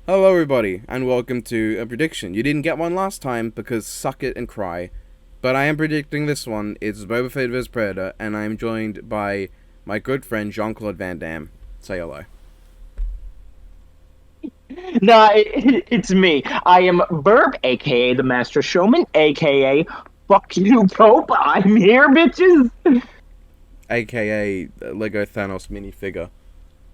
Hello everybody, and welcome to a prediction. You didn't get one last time because suck it and cry. But I am predicting this one. It's Boba Fett vs. Predator, and I am joined by my good friend Jean-Claude Van Damme. Say hello. No, it's me. I am Burp, aka the Master Showman, aka Fuck You Pope. I'm here, bitches. AKA Lego Thanos minifigure.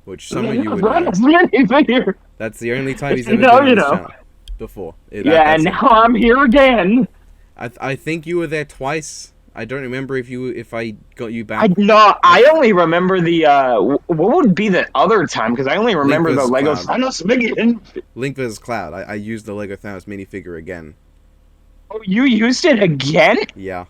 Which some of you would Right, know. here. That's the only time he's You ever know, been on you this know. channel. Before. Yeah, and That's it. now I'm here again. I think you were there twice. I don't remember if I got you back. I only remember the what would be the other time because I only Link remember the vs. Lego Cloud. Thanos again. Link vs. Cloud. I used the Lego Thanos minifigure again. Oh, you used it again? Yeah.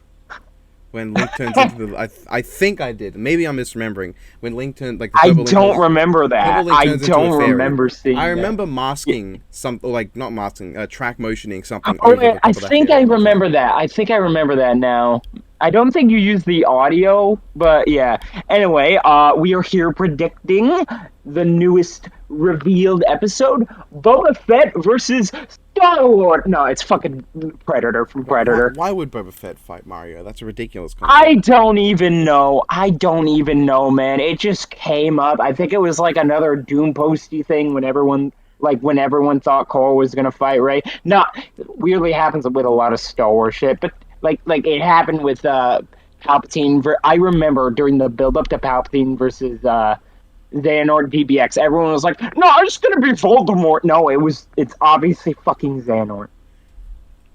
When Link turns into the... I think I did. Maybe I'm misremembering. When Link turned... Like, the I purple Link don't goes, remember purple that. Link I turns into a don't fairy. remember seeing I that. remember masking something... Like, not masking. Track motioning something Oh, over the top I of that think fairy I one time. remember that. I think I remember that now. I don't think you used the audio, but yeah. Anyway, we are here predicting the newest revealed episode, Boba Fett versus Star Lord. No, it's fucking Predator from Predator. Why would Boba Fett fight Mario? That's a ridiculous I concept. don't even know. I don't even know, man. It just came up. I think it was like another Doom posty thing when everyone thought Cole was gonna fight Ray. No, weirdly happens with a lot of Star Wars shit, but like it happened with Palpatine. I remember during the build up to Palpatine versus Xehanort DBX, everyone was like, "No, it's gonna be Voldemort." No, it's obviously fucking Xehanort.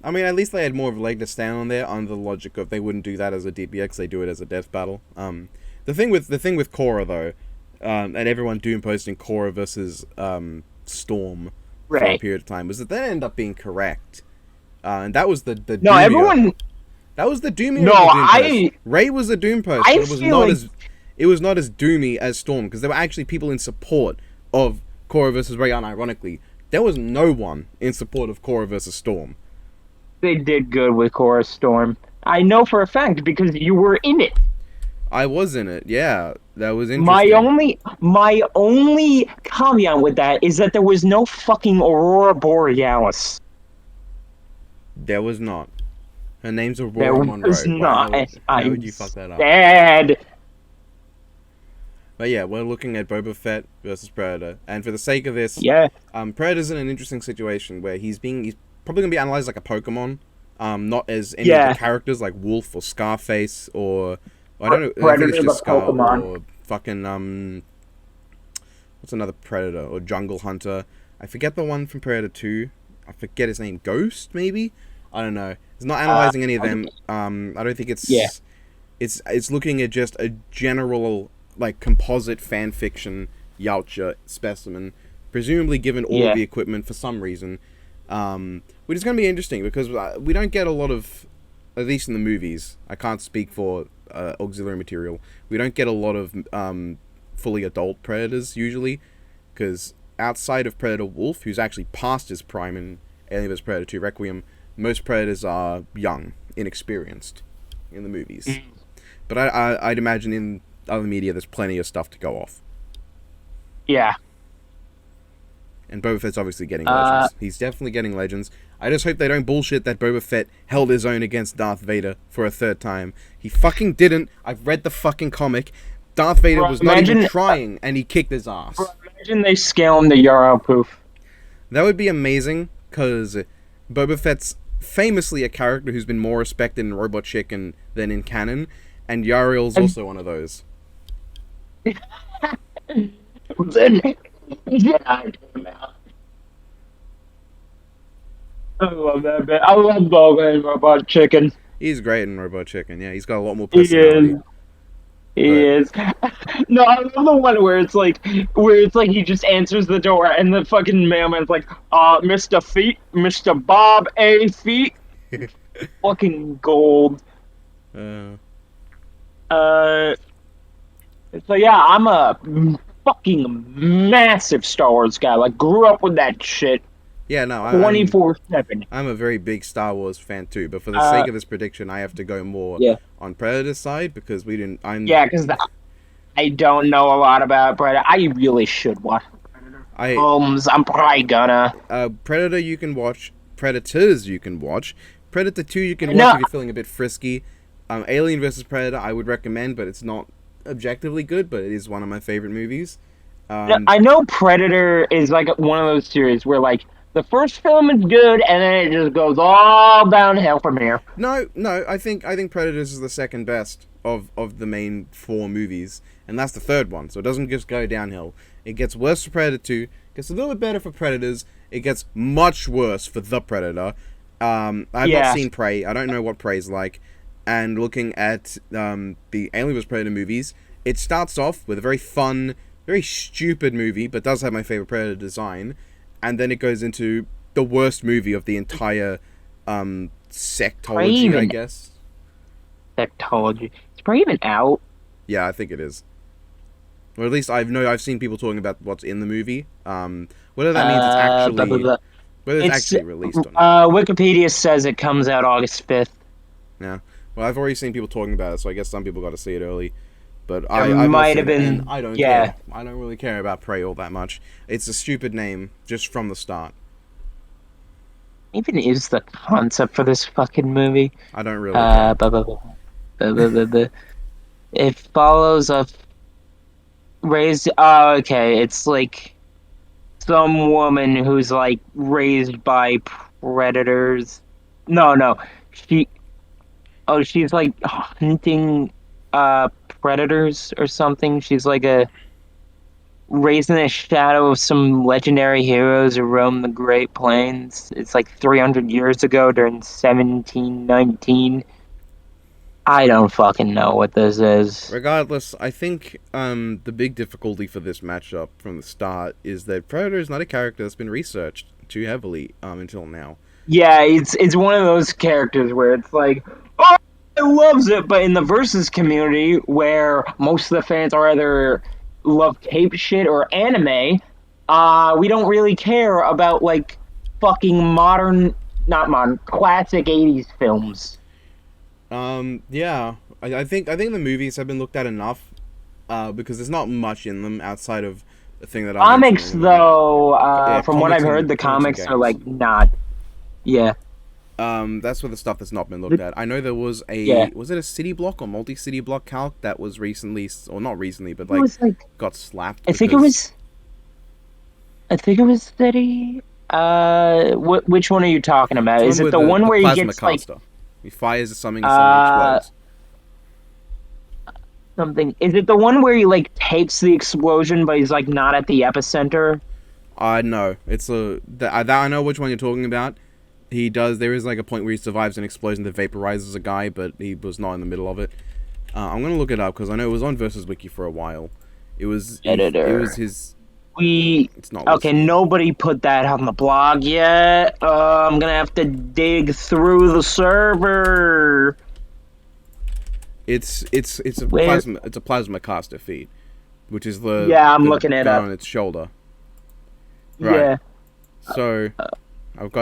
I mean, at least they had more of a leg to stand on there, on the logic of they wouldn't do that as a DBX, they do it as a death battle. The thing with Korra though, and everyone doom posting Korra versus Storm for a Ray. period of time, was that they ended up being correct, and that was the No, doomier. everyone. That was the doomier No, of the doom post. Ray was a doom post, I but feel like it was not as doomy as Storm because there were actually people in support of Korra versus Ray. Unironically, there was no one in support of Korra versus Storm. they did good with Chorus Storm. I know for a fact because you were in it. I was in it. Yeah, that was My interesting. only caveat with that is that there was no fucking Aurora Borealis. There was not. Her name's There Aurora Monroe. was not. How would I'm you fuck that up? sad. But yeah, we're looking at Boba Fett versus Predator, and for the sake of this, Yeah. Predator's in an interesting situation where he's probably gonna be analyzed like a Pokemon, not as any of Yeah. the characters like Wolf or Scarface or I don't know. I think Predator it's the just Scar Pokemon. or fucking what's another Predator or Jungle Hunter? I forget the one from Predator 2. I forget his name. Ghost maybe. I don't know. It's not analyzing any of them. I don't think it's. Yeah. It's looking at just a general like composite fan fiction Yautja specimen, presumably given all of the equipment for some reason, which is going to be interesting because we don't get a lot of, at least in the movies. I can't speak for auxiliary material. We don't get a lot of fully adult predators usually, because outside of Predator Wolf, who's actually past his prime in Alien vs Predator 2 Requiem, most predators are young, inexperienced in the movies. But I'd imagine in other media there's plenty of stuff to go off. Yeah. And Boba Fett's obviously getting legends. He's definitely getting legends. I just hope they don't bullshit that Boba Fett held his own against Darth Vader for a third time. He fucking didn't. I've read the fucking comic. Darth Vader was not even trying, and he kicked his ass. Imagine they scale him to Yarrow Poof. That would be amazing, because Boba Fett's famously a character who's been more respected in Robot Chicken than in canon, and Yariel's also one of those. Then Jedi came out. I love that bit. I love Boba and Robot Chicken. He's great in Robot Chicken, yeah. He's got a lot more He personality. is. He is. No, I love the one where it's like he just answers the door and the fucking mailman's like, Mr. Feet, Mr. Bob A. Feet. Fucking gold. So yeah, I'm a fucking massive Star Wars guy. Like, grew up with that shit. Yeah, no, 24/7. I'm a very big Star Wars fan too, but for the sake of this prediction, I have to go more on Predator's side because we didn't. Because I don't know a lot about Predator. I really should watch Predator. I I'm probably gonna. Predator you can watch, Predators you can watch, Predator 2 you can watch No, if you're feeling a bit frisky. Alien vs Predator I would recommend, but it's not objectively good, but it is one of my favorite movies. no, Um, I know Predator is like one of those series where like the first film is good and then it just goes all downhill from here. no, I think Predators is the second best of the main four movies, and that's the third one. So it doesn't just go downhill. It gets worse for Predator 2, gets a little bit better for Predators. It gets much worse for The Predator. I've not Yeah, seen Prey. I don't know what Prey's like. And looking at the Alien vs Predator movies, it starts off with a very fun, very stupid movie, but does have my favorite Predator design. And then it goes into the worst movie of the entire Prey sectology, I even guess. Technology. It's Prey even out. Yeah, I think it is. Or at least I've seen people talking about what's in the movie. Whether that means Blah, blah, blah. whether it's It's actually released or not. Wikipedia says it comes out August 5th. Yeah. Well, I've already seen people talking about it, so I guess some people got to see it early. But There I've not might have seen it, and been, I don't yeah. care. I don't really care about Prey all that much. It's a stupid name just from the start. Even is the concept for this fucking movie. I don't really care. Blah, blah, blah, blah, blah, blah, blah. It follows a raised. Oh, okay. It's like some woman who's like raised by predators. No, no. She. Oh, she's like hunting predators or something. She's like a raised in the shadow of some legendary heroes who roamed the Great Plains. It's like 300 years ago during 1719. I don't fucking know what this is. Regardless, I think the big difficulty for this matchup from the start is that Predator is not a character that's been researched too heavily until now. Yeah, it's one of those characters where it's like, oh, I loves it, but in the versus community where most of the fans are either love cape shit or anime, we don't really care about like fucking modern, not modern, classic '80s films. Yeah, I think the movies have been looked at enough, because there's not much in them outside of the thing that I mentioned. Comics, though, Yeah, from what I've heard, the comics and comics are games. like not. Yeah, That's for the stuff that's not been looked at. I know there was yeah. was it a city block or multi-city block calc that was recently, or not recently, but It like was like got slapped I think it because was. I think it was City. Which one are you talking about? it's one Is it with the one the where he plasma gets like caster. He fires something and something uh explodes. something? Is it the one where he like takes the explosion, but he's like not at the epicenter? No, it's I know which one you're talking about. He does. There is like a point where he survives an explosion that vaporizes a guy, but he was not in the middle of it. I'm gonna look it up because I know it was on Versus Wiki for a while. It was Editor. his. We It's not okay. listed. Nobody put that on the blog yet. I'm gonna have to dig through the server. Where? It's a plasma caster feat, which is the Yeah, I'm the looking it gun up. on its shoulder. Right. Yeah. So I think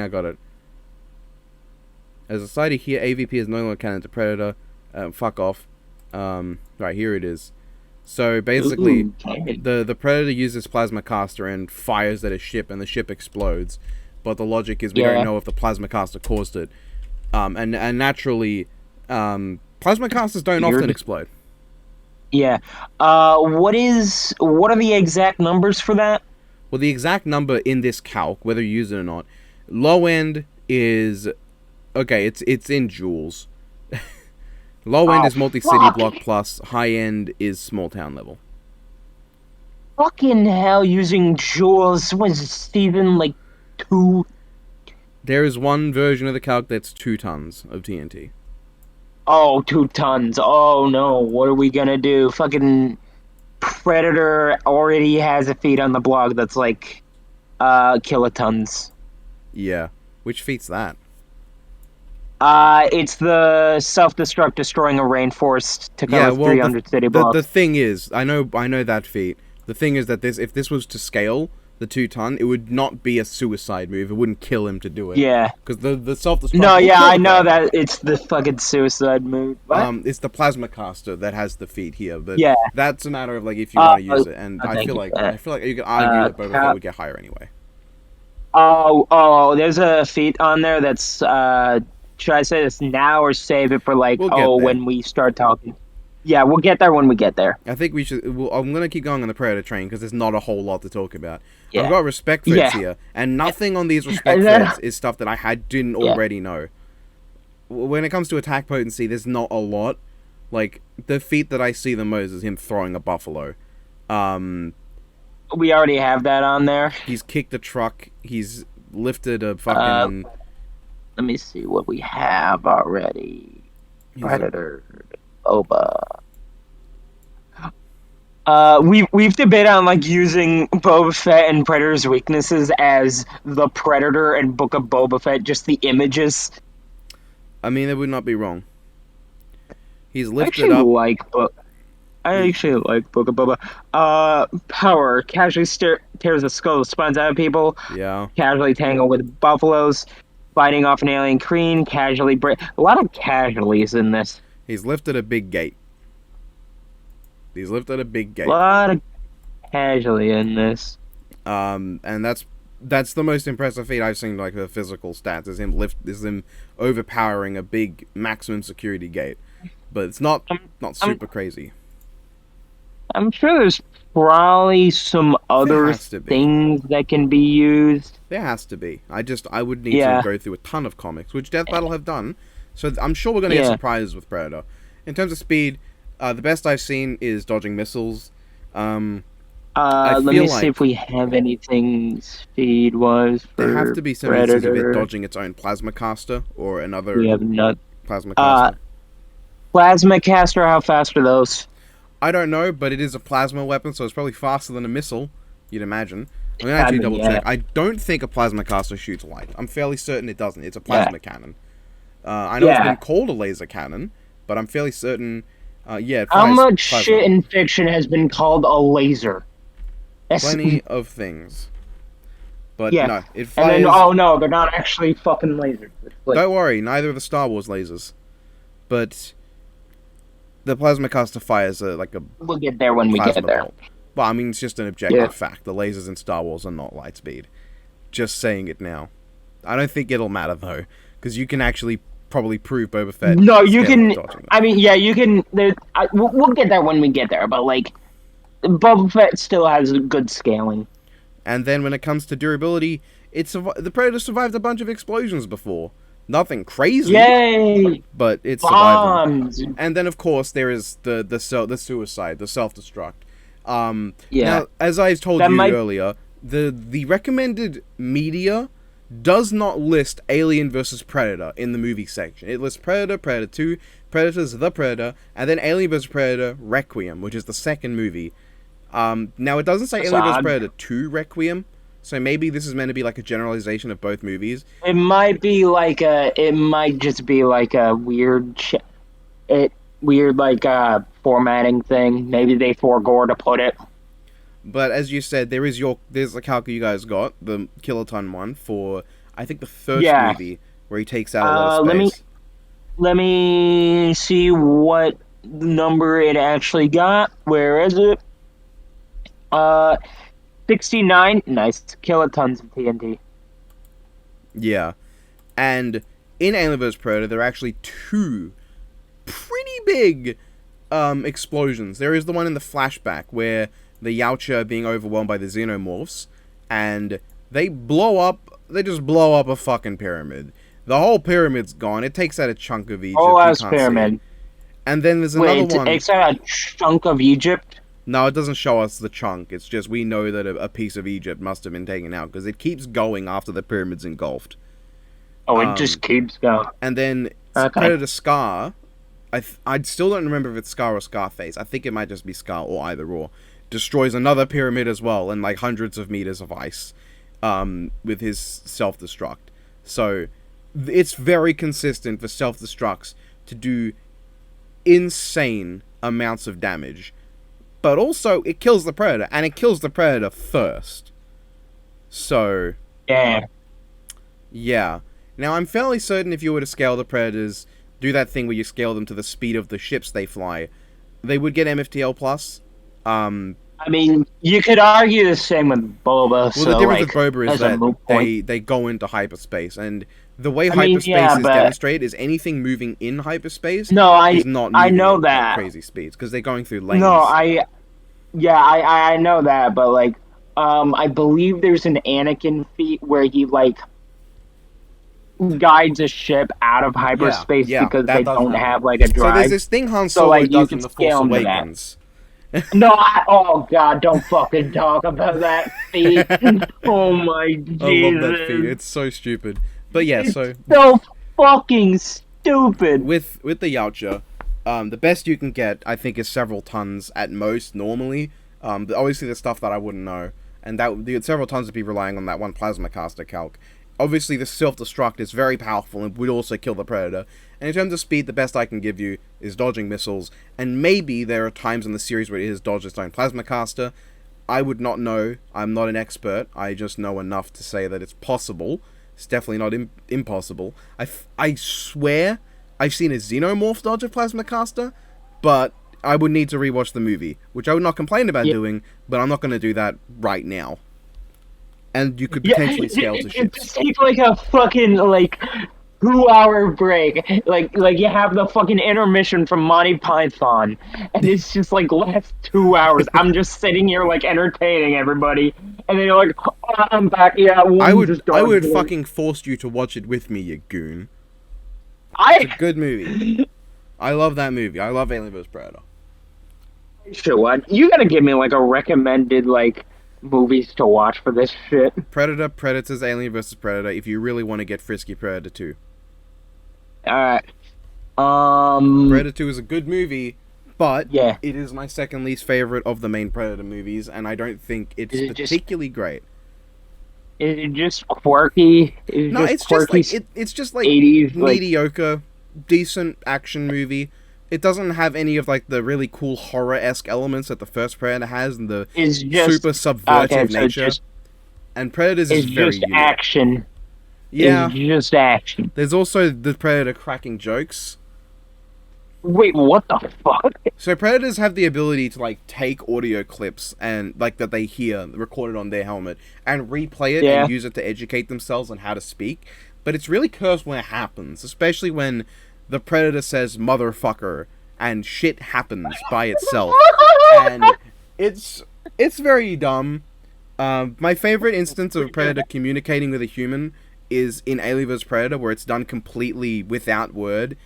I got it. As a side here, AVP is no longer canon to Predator. Fuck off. Right, here it is. So basically, Ooh, okay. the Predator uses plasma caster and fires at a ship, and the ship explodes. But the logic is we don't Yeah. know if the plasma caster caused it. And naturally, plasma casters don't often explode. Yeah. What are the exact numbers for that? Well, the exact number in this calc, whether you use it or not, low end is okay. It's in joules. Low end Oh, is multi-city fuck. block plus. High end is small town level. Fucking hell, using joules was Steven like 2. There is one version of the calc that's 2 tons of TNT. Oh, 2 tons. Oh no, what are we gonna do? Fucking Predator already has a feat on the blog that's like kilotons. Yeah, which feats that? It's the self-destruct destroying a rainforest to Yeah, cover well, 300 city the blocks. thing is, I know that feat. The thing is that if this was to scale, the 2-ton, it would not be a suicide move. It wouldn't kill him to do it. Yeah. Because the self-destruct No, will yeah, kill I the know Predator. that it's the fucking suicide move. What? It's the plasma caster that has the feat here, but Yeah. that's a matter of like if you want to use it. And Thank you for I that. feel like you could argue that Boba Fett would get higher anyway. There's a feat on there that's should I say this now or save it for like We'll get there. when we start talking? Yeah, we'll get there when we get there. I think we should. Well, I'm gonna keep going on the Predator train because there's not a whole lot to talk about. Yeah. I've got respect feds here, and nothing on these respect feds is stuff that I didn't already know. When it comes to attack potency, there's not a lot. Like the feat that I see the most is him throwing a buffalo. We already have that on there. He's kicked a truck. He's lifted a fucking. Let me see what we have already. Predator, Boba. We've debated on like using Boba Fett and Predator's weaknesses as the Predator and Book of Boba Fett, just the images. I mean, it would not be wrong. He's lifted I actually like Book of Boba. Power casually tears the skull of spawns out of people. Yeah. Casually tangle with buffaloes. Fighting off an alien queen. Casually break. A lot of casualties in this. He's lifted a big gate. A lot of casually in this. And that's the most impressive feat I've seen, like the physical stats, is him overpowering a big maximum security gate. But it's not super crazy. I'm sure there's probably some other things that can be used. There has to be. I would need to go through a ton of comics, which Death Battle have done. So I'm sure we're going to get surprises with Predator. In terms of speed, the best I've seen is dodging missiles. Let me see if we have anything speed-wise for there have to be some Predator. instances of it dodging its own plasma caster or another we have not plasma caster. Plasma caster, how fast are those? I don't know, but it is a plasma weapon, so it's probably faster than a missile, you'd imagine. I'm going to actually double check. I don't think a plasma caster shoots light. I'm fairly certain it doesn't. It's a plasma cannon. I know it's been called a laser cannon, but I'm fairly certain... it how much shit in fiction has been called a laser? Plenty of things. But no, it fires... And then, no, they're not actually fucking lasers. Don't worry, neither are the Star Wars lasers. But the plasma caster fires like a... We'll get there when we get there. Bolt. Well, I mean, it's just an objective fact. The lasers in Star Wars are not light speed. Just saying it now. I don't think it'll matter, though. Because you can actually probably prove Boba Fett... No, you can... I mean, yeah, you can... we'll get there when we get there, but, like... Boba Fett still has good scaling. And then when it comes to durability, the Predator survived a bunch of explosions before. Nothing crazy. Yay! But it's survived. And then, of course, there is the suicide, the self-destruct. Now, as I told you earlier, the recommended media does not list Alien vs. Predator in the movie section. It lists Predator, Predator 2, Predators, The Predator, and then Alien vs. Predator Requiem, which is the second movie. Now, it doesn't say Alien vs. Predator 2 Requiem, so maybe this is meant to be like a generalization of both movies. It might just be like a weird formatting thing. Maybe they forego to put it. But as you said, there's the calc you guys got, the kiloton one for I think the first movie where he takes out a lot of space. Let me see what number it actually got. Where is it? 69. Nice kilotons of TNT. Yeah, and in Alien vs. Predator, there are actually two pretty big explosions. There is the one in the flashback where the Yautja are being overwhelmed by the xenomorphs, and they just blow up a fucking pyramid. The whole pyramid's gone. It takes out a chunk of Egypt. Oh, that's pyramid. And then there's another one. It takes out a chunk of Egypt? No, it doesn't show us the chunk. It's just we know that a piece of Egypt must have been taken out, because it keeps going after the pyramid's engulfed. Oh, it just keeps going. And then Predator Scar, I still don't remember if it's Scar or Scarface. I think it might just be Scar or either or. Destroys another pyramid as well, and like hundreds of meters of ice, with his self-destruct. So it's very consistent for self-destructs to do insane amounts of damage, but also it kills the Predator, and it kills the Predator first. So, Yeah. yeah. Now, I'm fairly certain if you were to scale the Predators, do that thing where you scale them to the speed of the ships they fly, they would get MFTL plus. I mean, you could argue the same with Boba, Well, the so difference with like Boba is as a that moot point. they go into hyperspace, and the way I mean, yeah, hyperspace is but demonstrated is anything moving in hyperspace no, is not I moving know at like that. crazy speeds because they're going through No, lanes. I know that, but like I believe there's an Anakin feat where he like guides a ship out of Yeah, hyperspace yeah, because that they does don't happen. have like a So there's drive. this thing Han So Solo like you does can in The Force scale him to that. Awakens. No, oh god, don't fucking talk about that feat. Oh my I love that feat. Jesus. It's so stupid. But yeah, It's so so fucking stupid. with the Yautja, the best you can get, I think, is several tons at most normally. Obviously, the stuff that I wouldn't know, and that the several tons would be relying on that one plasma caster calc. Obviously, the self-destruct is very powerful and would also kill the Predator. And in terms of speed, the best I can give you is dodging missiles, and maybe there are times in the series where it has dodged its own plasma caster. I would not know. I'm not an expert. I just know enough to say that it's possible. It's definitely not impossible. I swear I've seen a xenomorph dodge a plasma caster, but I would need to rewatch the movie, which I would not complain about Yeah, doing, but I'm not going to do that right now. And you could yeah, potentially scale to it ships. just takes like a fucking like 2 hour break. Like you have the fucking intermission from Monty Python, and it's just like last 2 hours. I'm just sitting here like entertaining everybody, and then you're like, oh, I'm back. Yeah, I one would just I dodged would one. fucking force you to watch it with me, you goon. It's a I good movie. I love that movie. I love Alien vs Predator. sure what you gotta give me like a recommended like movies to watch for this shit. Predator, Predators, Alien vs Predator. If you really want to get frisky, Predator 2. All right. Um. Predator 2 is a good movie, but Yeah. it is my second least favorite of the main Predator movies, and I don't think it's Is it just particularly great. is it just quirky? Is it No, just it's just quirky like it's just like 80s like mediocre, decent action movie. It doesn't have any of like the really cool horror-esque elements that the first Predator has, and the is just super okay, subversive so nature. And Predators is it's very just unique. action. Yeah, It's just action. there's also the Predator cracking jokes. Wait, what the fuck? So Predators have the ability to like take audio clips and like that they hear recorded on their helmet and replay it Yeah. and use it to educate themselves on how to speak. But it's really cursed when it happens, especially when the Predator says motherfucker and shit happens by itself. And it's very dumb. My favorite instance of a Predator communicating with a human is in Alien vs Predator, where it's done completely without word.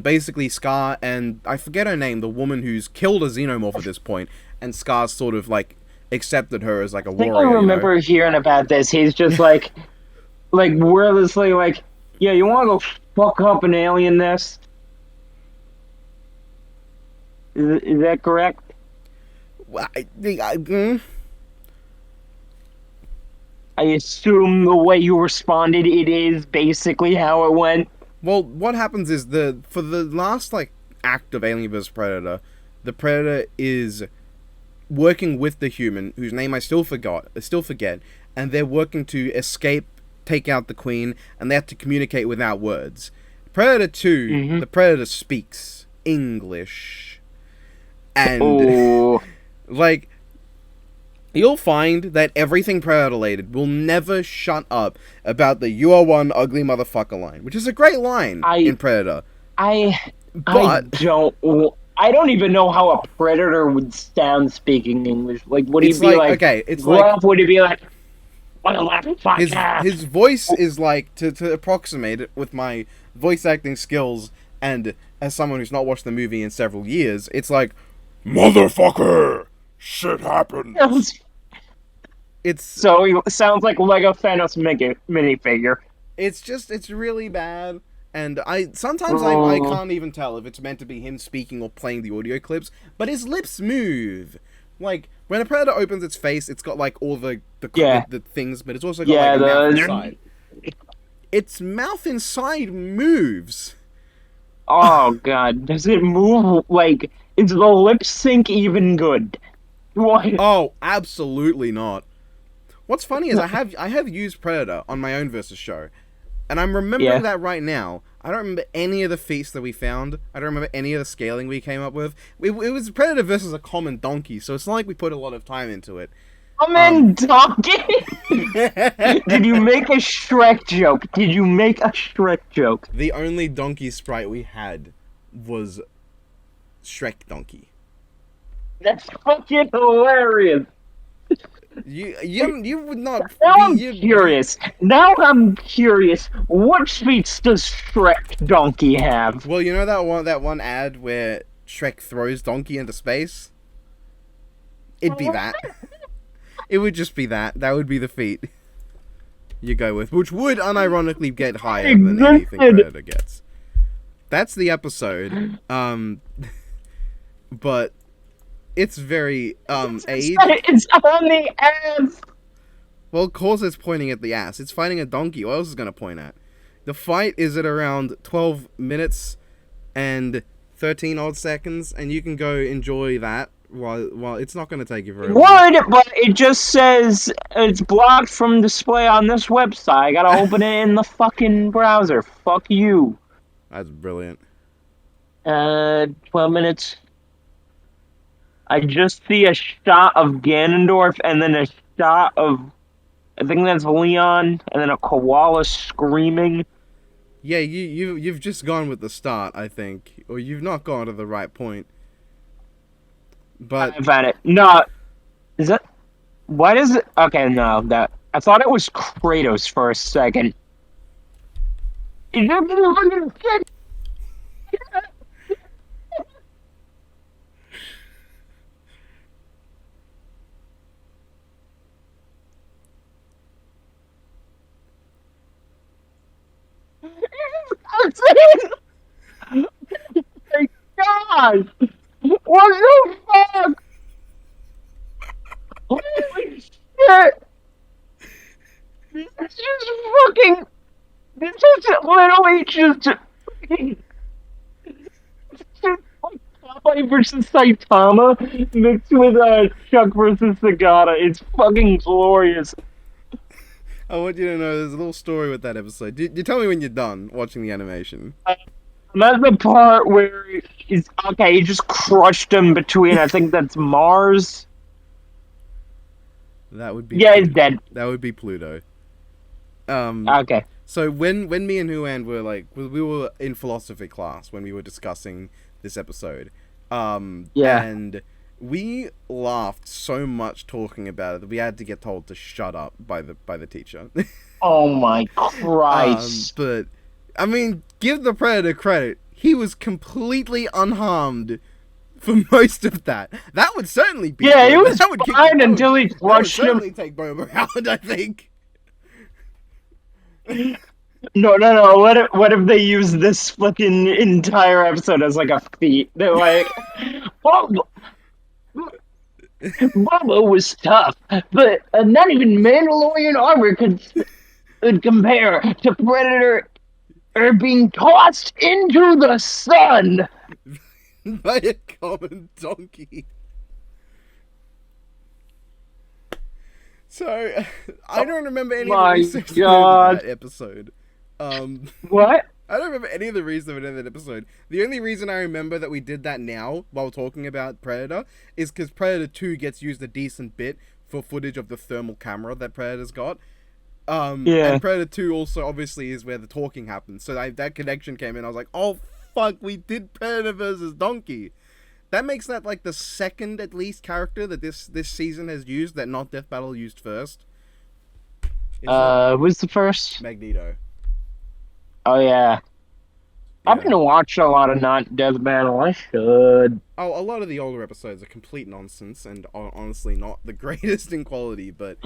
Basically, Scar and I forget her name, the woman who's killed a xenomorph at this point, and Scar's sort of like accepted her as like a I think I warrior. remember hearing about this. He's just like wordlessly like, yeah, you wanna go fuck up an alien nest? Is that correct? Well, I assume the way you responded, it is basically how it went. well, what happens is for the last like act of Alien vs Predator, the Predator is working with the human whose name I still forget, and they're working to escape, take out the queen, and they have to communicate without words. Predator 2, Mm-hmm. the Predator speaks English, and Oh, like you'll find that everything Predator related will never shut up about the "you are one ugly motherfucker" line, which is a great line in Predator. I I But don't I don't even know how a predator would sound speaking English. Like, would he it's be like like okay, it's like rough? Would he be like, "What a laughing podcast"? his voice is like to approximate it with my voice acting skills and as someone who's not watched the movie in several years, it's like motherfucker, shit happens. It's So he sounds like Lego Thanos minifigure. it's really bad. And I can't even tell if it's meant to be him speaking or playing the audio clips, but his lips move. Like when a predator opens its face, it's got like all Yeah. the things, but it's also got Yeah, like a mouth the inside. Its mouth inside moves. oh god, does it move like is the lip sync even good? What? Oh, absolutely not. What's funny is I have used Predator on my own versus show, and I'm remembering Yeah. that right now. I don't remember any of the feats that we found. I don't remember any of the scaling we came up with. It was Predator versus a common donkey, so it's not like we put a lot of time into it. Common donkey. Did you make a Shrek joke? Did you make a Shrek joke? The only donkey sprite we had was Shrek Donkey. That's fucking hilarious. You would not. Now I'm curious. Now I'm curious. What feats does Shrek Donkey have? Well, you know that one ad where Shrek throws Donkey into space? It'd be that. It would just be that. That would be the feat you go with, which would unironically get higher than anything Predator gets. That's the episode. But it's very age. It's on the ass. Well, of course it's pointing at the ass. It's fighting a donkey. What else is gonna point at? The fight is at around 12 minutes and 13 odd seconds, and you can go enjoy that while it's not gonna take you very long. Would, but it just says it's blocked from display on this website. I gotta open it in the fucking browser. Fuck you. That's brilliant. 12 minutes. I just see a shot of Ganondorf and then a shot of, I think that's Leon, and then a koala screaming. Yeah, you've just gone with the start, I think, or you've not gone to the right point. But I found it. No, is that? Why does it? Okay, no, that I thought it was Kratos for a second. Is that my God! What the fuck? Holy shit! This is fucking. This is literally just. Popeye versus Saitama mixed with Chuck versus Sagata. It's fucking glorious. I want you to know there's a little story with that episode. You tell me when you're done watching the animation. I'm at the part where he's okay. He just crushed him between. I think that's Mars. That would be. Yeah, he's dead. That would be Pluto. Okay. So when me and Huan were like, we were in philosophy class when we were discussing this episode. Yeah. And we laughed so much talking about it that we had to get told to shut up by the teacher. Oh my Christ. But I mean, give the Predator credit. He was completely unharmed for most of that. That would certainly be. Yeah, good. he was That would fine until he crushed him. Certainly take Boba out, I think. No. What if they use this fucking entire episode as like a feat? They're like, Boba was tough, but not even Mandalorian armor could compare to Predator being tossed into the sun by a common donkey. So, I don't remember any of the research in that episode. What? I don't remember any of the reason in that episode. The only reason I remember that we did that now, while talking about Predator, is because Predator 2 gets used a decent bit for footage of the thermal camera that Predator's got. Yeah. And Predator 2 also, obviously, is where the talking happens. So that connection came in, I was like, oh, fuck, we did Predator versus Donkey. That makes that, like, the second, at least, character that this season has used that Not Death Battle used first. Who's the first? Magneto. Oh, yeah. I've been watching a lot of Not Death Battle. I should. Oh, a lot of the older episodes are complete nonsense and are honestly not the greatest in quality, but...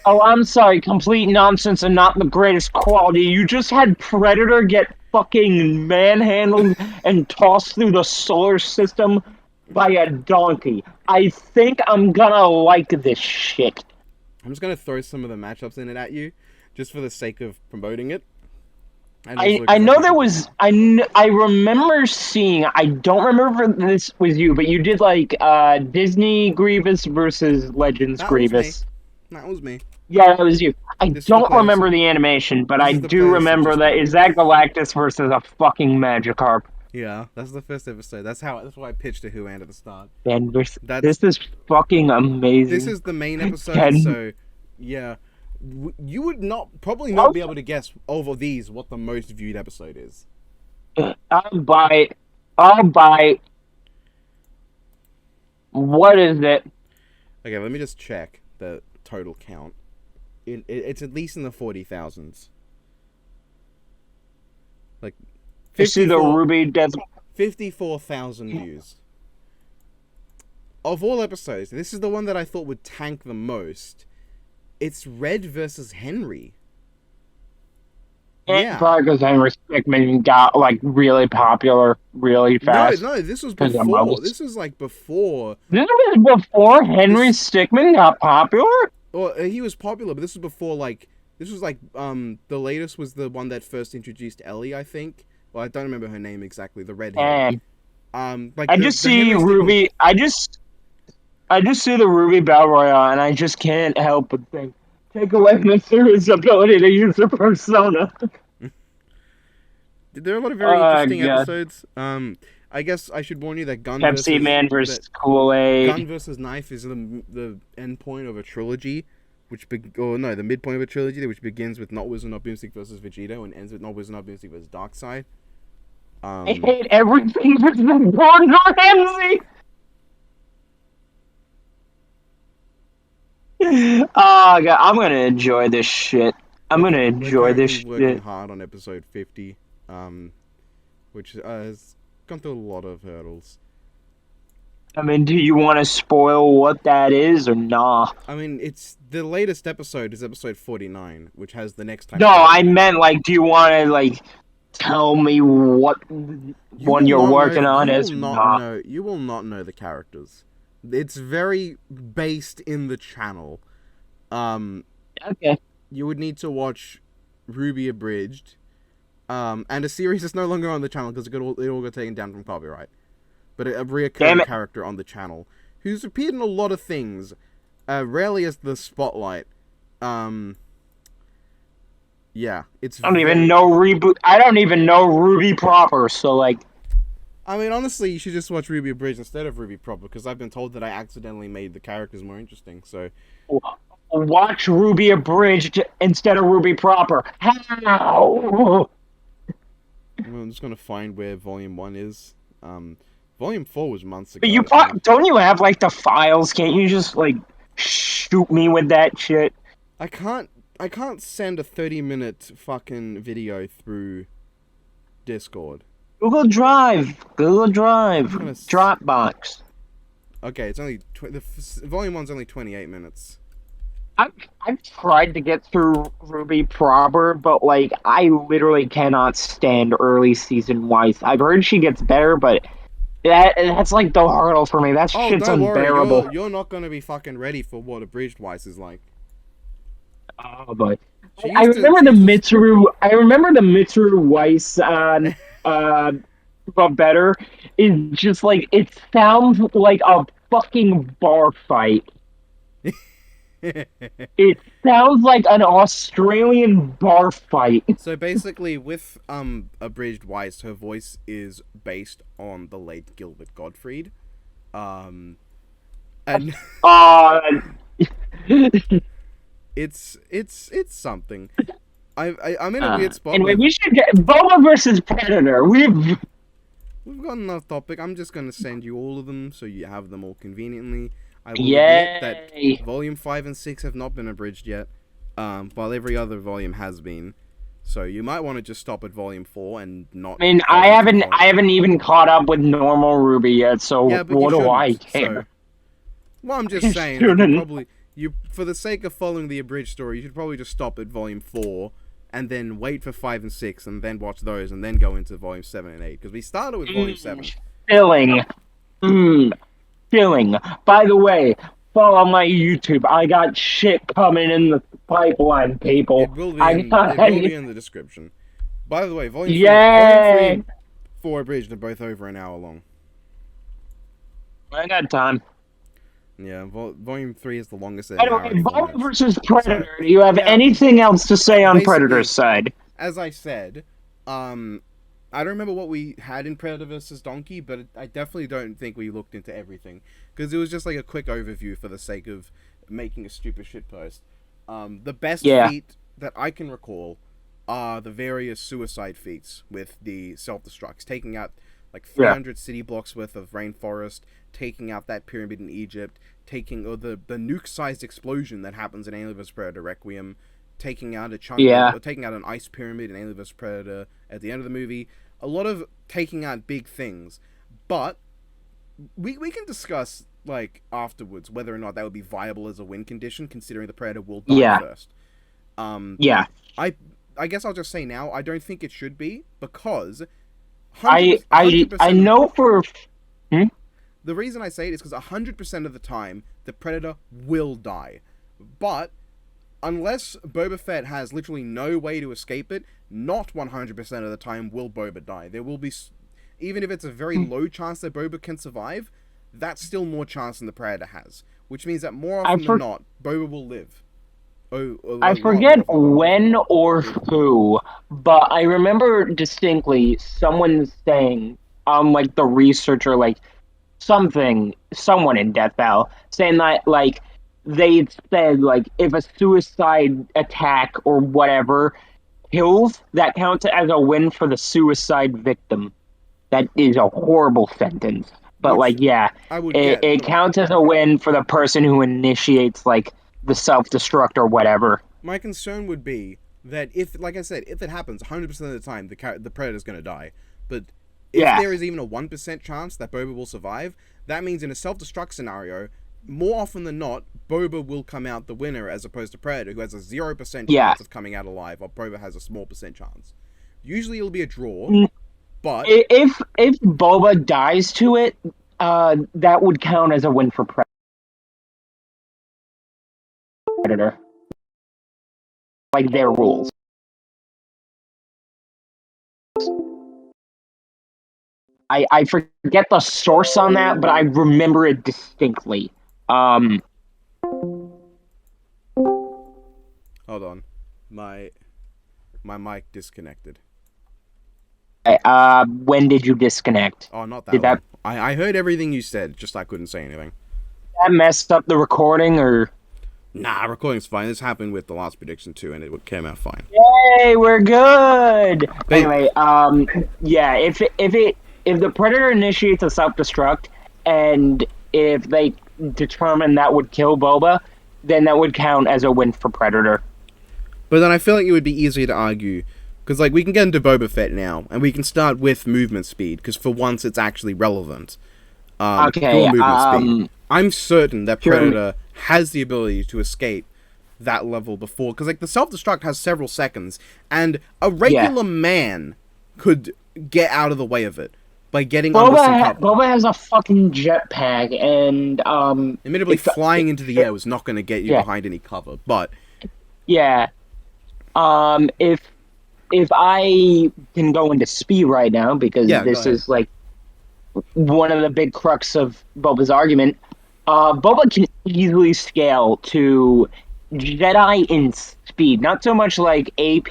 I'm sorry, complete nonsense and not the greatest quality. You just had Predator get fucking manhandled and tossed through the solar system by a donkey. I think I'm gonna like this shit. I'm just gonna throw some of the matchups in it at you, just for the sake of promoting it. I know there was I remember seeing, I don't remember if this was you, but you did like Disney Grievous versus Legends Grievous. That was me. Yeah, that was you. I This is the don't remember player. the animation, but This I is the do player remember that. Is that Galactus versus a fucking Magikarp? Yeah, that's the first episode. That's why I pitched to Who at the start. And That's this is fucking This amazing. is the main episode, Ken, so yeah, you would probably not be able to guess over these what the most viewed episode is. I'll buy. I'll buy. What is it? Okay, let me just check the total count. It's at least in the 40,000s. Like I see the Ruby Death. 54,000 views. Of all episodes, this is the one that I thought would tank the most. It's Red versus Henry. Yeah, probably because Henry Stickmin got like really popular really fast. No, this was before. This was like before. This was before Henry Stickmin got popular. Well, he was popular, but this was before this was the latest was the one that first introduced Ellie, I think. Well, I don't remember her name exactly. The redhead. I just see Ruby. I just see the Ruby Battle Royale, and I just can't help but think. Take away Mitsuru's ability to use her persona. There are a lot of very interesting episodes. I guess I should warn you that Pepsi Man versus Kool-Aid. Gun versus Knife is the end point of a trilogy, the midpoint of a trilogy, which begins with Not Wizard Not Boomstick versus Vegito and ends with Not Wizard Not Boomstick versus Darkseid. I hate everything versus Gordon Ramsay. Oh god, I'm gonna enjoy this shit. We're working hard on episode 50, which has gone through a lot of hurdles. I mean, do you want to spoil what that is or nah? I mean, it's the latest episode is episode 49, which has the next time. No, I meant do you want to tell me what one you're working on is? You will not know the characters. It's very based in the channel. Okay. You would need to watch Ruby Abridged, and a series that's no longer on the channel because it all got taken down from copyright. But a reoccurring character on the channel who's appeared in a lot of things, rarely as the spotlight. Yeah, it's. I don't even know Ruby proper, so I mean, honestly, you should just watch Ruby Abridged instead of Ruby proper, because I've been told that I accidentally made the characters more interesting. So, watch Ruby Abridged instead of Ruby proper. How? I'm just gonna find where Volume 1 is. Volume 4 was months ago. But don't you have the files? Can't you just shoot me with that shit? I can't send a 30-minute fucking video through Discord. Google Drive, Dropbox. Okay, it's only Volume 1's only 28 minutes. I've tried to get through Ruby proper, but I literally cannot stand early season Weiss. I've heard she gets better, but that's the hurdle for me. That shit's unbearable. Worry. You're not gonna be fucking ready for what Abridged Weiss is like. Oh, but I remember the Mitsuru Weiss on but better is just it sounds like a fucking bar fight. It sounds like an Australian bar fight. So basically, with Abridged Weiss, her voice is based on the late Gilbert Gottfried, and it's something. I'm in a weird spot. Anyway, we should get Boba versus Predator. We've got enough topic. I'm just gonna send you all of them so you have them all conveniently. I will admit that Volume 5 and 6 have not been abridged yet, while every other volume has been. So you might want to just stop at Volume 4 and not. I mean, I haven't even caught up with normal Ruby yet. So yeah, what do I care? So, well, I'm just saying. For the sake of following the abridged story, you should probably just stop at Volume 4 and then wait for 5 and 6 and then watch those and then go into Volume 7 and 8 because we started with Volume 7. Filling. By the way, follow my YouTube. I got shit coming in the pipeline, people. It will be in the description. By the way, Volume 3 and 4 abridged are both over an hour long. I got time. Yeah, Volume 3 is the longest it Anyway, narrowed Boba formats. versus So, Predator. Do you have now, anything else to say on Predator's basically, side? as I said, I don't remember what we had in Predator vs. Donkey, but I definitely don't think we looked into everything. Because it was just like a quick overview for the sake of making a stupid shit post. The best Yeah, feat that I can recall are the various suicide feats with the self-destructs, taking out like yeah, 300 city blocks worth of rainforest, taking out that pyramid in Egypt, taking the nuke-sized explosion that happens in Alien vs Predator Requiem, taking out a chunk of, yeah. or taking out an ice pyramid in Alien vs Predator at the end of the movie. A lot of taking out big things, but we can discuss like afterwards whether or not that would be viable as a win condition, considering the Predator will die Yeah, first. Um, yeah. I I guess I'll just say now I don't think it should be because I I hundred I percent of know for hmm? the reason I say it is because 100% of the time the Predator will die, but unless Boba Fett has literally no way to escape it, not 100% of the time will Boba die. There will be, even if it's a very low chance that Boba can survive, that's still more chance than the Predator has, which means that more I often than for not, Boba will live. Oh, a I lot more forget often than not, Boba will when not. or who, but I remember distinctly someone saying like the researcher like someone in Death Battle saying that like they said like if a suicide attack or whatever kills, that counts as a win for the suicide victim. That is a horrible sentence. But Which like yeah, I would it get. counts as a win for the person who initiates like the self-destruct or whatever. My concern would be that if, like I said, if it happens 100% of the time, the Predator's going to die. But if Yeah. there is even a 1% chance that Boba will survive, that means in a self-destruct scenario, more often than not, Boba will come out the winner as opposed to Predator, who has a 0% Yeah. chance of coming out alive, while Boba has a small percent chance. Usually it'll be a draw, Mm, but if Boba dies to it, that would count as a win for Predator. Like their rules. I forget the source on that, but I remember it distinctly. Um, hold on. My my mic disconnected. when did you disconnect? Oh, not that Did that long. I heard everything you said, just I couldn't say anything. that mess up the recording or? Nah, recording's fine. This happened with the last prediction too, and it came out fine. Hey, we're good. But Anyway, yeah, if the predator initiates a self destruct, and if they determine that would kill Boba, then that would count as a win for Predator. But then I feel like it would be easier to argue, because like we can get into Boba Fett now, and we can start with movement speed, because for once it's actually relevant. Pure Okay, movement speed. I'm certain that pure, Predator has the ability to escape that level before, because like the self-destruct has several seconds, and a yeah. regular man could get out of the way of it by getting under some cover. Boba has a fucking jetpack, and Admittedly, flying into the if air was not going to get you yeah, behind any cover, but yeah. If I can go into speed right now because yeah, go this ahead. is like one of the big crux of Boba's argument. Boba can easily scale to Jedi in speed, not so much like AP.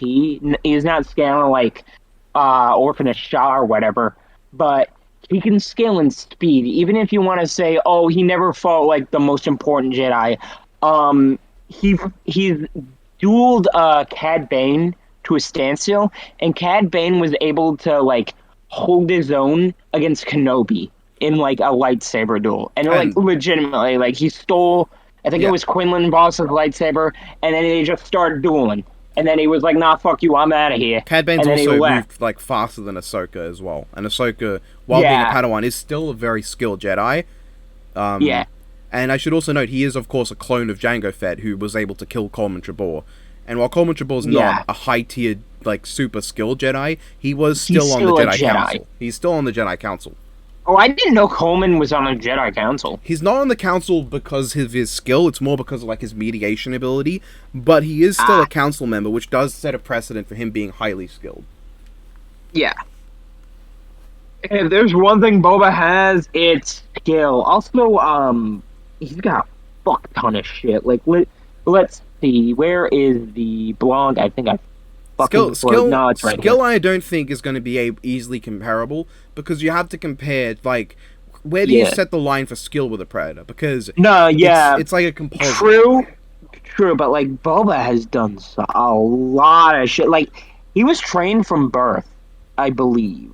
He's not scaling like Orphan of Shah or whatever, but he can scale in speed. Even if you want to say, oh, he never fought like the most important Jedi. Um, he's dueled Cad Bane to a standstill, and Cad Bane was able to like hold his own against Kenobi in like a lightsaber duel, and like And legitimately, like he stole. I think it yeah, was Quinlan Voss's lightsaber, and then they just started dueling. And then he was like, "Nah, fuck you, I'm out of here." Cad Bane's And then he also left. moved like faster than Ahsoka as well, and Ahsoka, while being a Yeah, Padawan, is still a very skilled Jedi. yeah, And I should also note he is, of course, a clone of Jango Fett, who was able to kill Coleman Trebor. And while Coleman Trebor's not yeah. a high-tiered, like super skilled Jedi, he was He's still on the still a Jedi Jedi. Council. He's still on the Jedi Council. Oh, I didn't know Coleman was on the Jedi Council. He's not on the council because of his skill, it's more because of like his mediation ability, but he is still Ah, a council member, which does set a precedent for him being highly skilled. yeah. If there's one thing Boba has, it's skill. Also, he's got a fuck ton of shit. Like, let's see, where is the blog? I think I fucking no, it's right here. Skill. I don't think is going to be easily comparable because you have to compare like where do you set the line for skill with a predator? Because no, yeah, it's like a composite. True, but like Boba has done a lot of shit. Like he was trained from birth, I believe,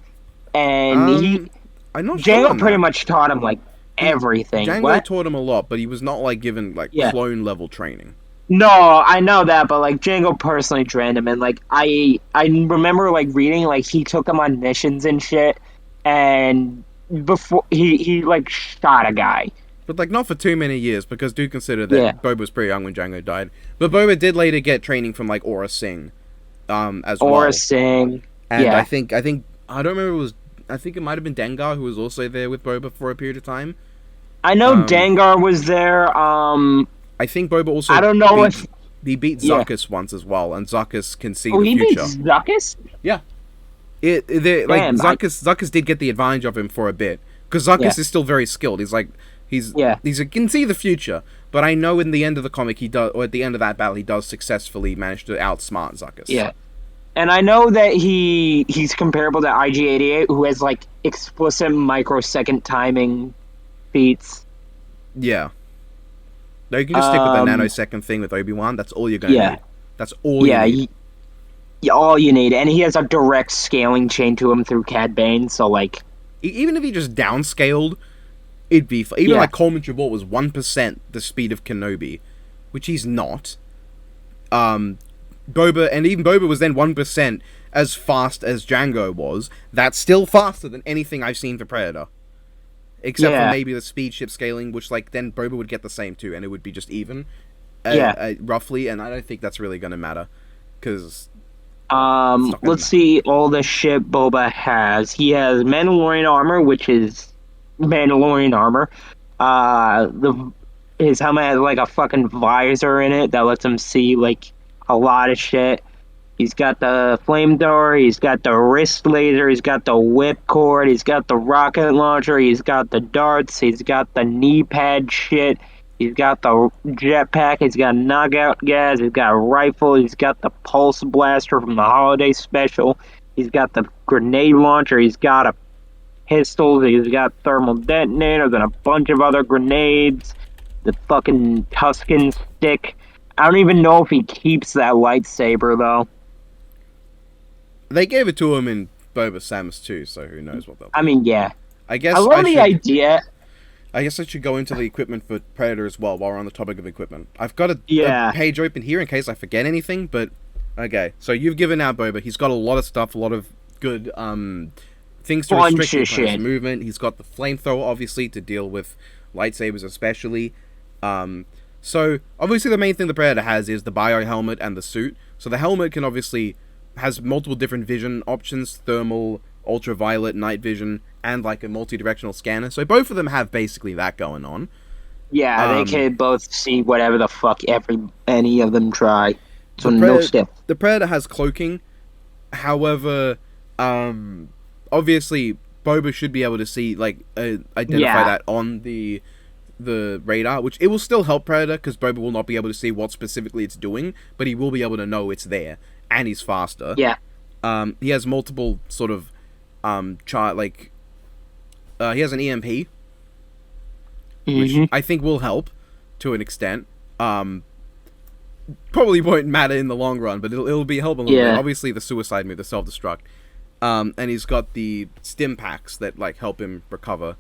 and I'm not Django sure pretty much taught him like everything. Django taught him a lot, but he was not like given like clone level training. No, I know that, but like Django personally trained him, and like I remember like reading like he took him on missions and shit, and before he like shot a guy. But like not for too many years, because do consider that Boba was pretty young when Django died. But Boba did later get training from like Aura Singh, as well. Aura Singh, and I think I don't remember I think it might have been Dengar who was also there with Boba for a period of time. I know Dengar was there. I think Boba also. I don't know if he beat Zuckuss once as well, and Zuckuss can see the future. He beat Zuckuss? Yeah, Zuckuss did get the advantage of him for a bit because Zuckuss is still very skilled. He can see the future, but I know in the end of the comic or at the end of that battle he does successfully manage to outsmart Zuckuss. Yeah. And I know that he's comparable to IG-88, who has like explicit microsecond timing feats. Yeah. No, you can just stick with the nanosecond thing with Obi-Wan. That's all you're going to need. That's all you need. All you need. And he has a direct scaling chain to him through Cad Bane, so like... Even if he just downscaled, it'd be... Even like Coleman Trevor was 1% the speed of Kenobi, which he's not. Boba was then 1% as fast as Django was. That's still faster than anything I've seen for Predator. Except for maybe the speed ship scaling, which like then Boba would get the same too, and it would be just even, roughly. And I don't think that's really going to matter, because let's see all the shit Boba has. He has Mandalorian armor, which is Mandalorian armor. His helmet has like a fucking visor in it that lets him see like a lot of shit. He's got the flamethrower, he's got the wrist laser, he's got the whipcord, he's got the rocket launcher, he's got the darts, he's got the knee pad shit, he's got the jetpack, he's got knockout gas, he's got a rifle, he's got the pulse blaster from the holiday special, he's got the grenade launcher, he's got a pistol, he's got thermal detonators and a bunch of other grenades, the fucking Tusken stick. I don't even know if he keeps that lightsaber though. They gave it to him in Boba Samus too, so who knows what they'll do. I mean, yeah. I guess I love the idea. I guess I should go into the equipment for Predator as well while we're on the topic of equipment. I've got a page open here in case I forget anything, but okay. So you've given out Boba. He's got a lot of stuff, a lot of good things to restrict his movement. He's got the flamethrower, obviously, to deal with lightsabers especially. So obviously the main thing the Predator has is the bio helmet and the suit. So the helmet can obviously has multiple different vision options: thermal, ultraviolet, night vision, and like a multi-directional scanner. So both of them have basically that going on. Yeah, they can both see whatever the fuck any of them try. So no step. The Predator has cloaking. However, obviously Boba should be able to see identify that on the radar, which it will still help Predator because Boba will not be able to see what specifically it's doing, but he will be able to know it's there, and he's faster. Yeah. He has multiple sort of he has an EMP, which I think will help to an extent. Probably won't matter in the long run, but it'll be helping a little bit. Obviously, the suicide move, the self-destruct, and he's got the stim packs that like help him recover.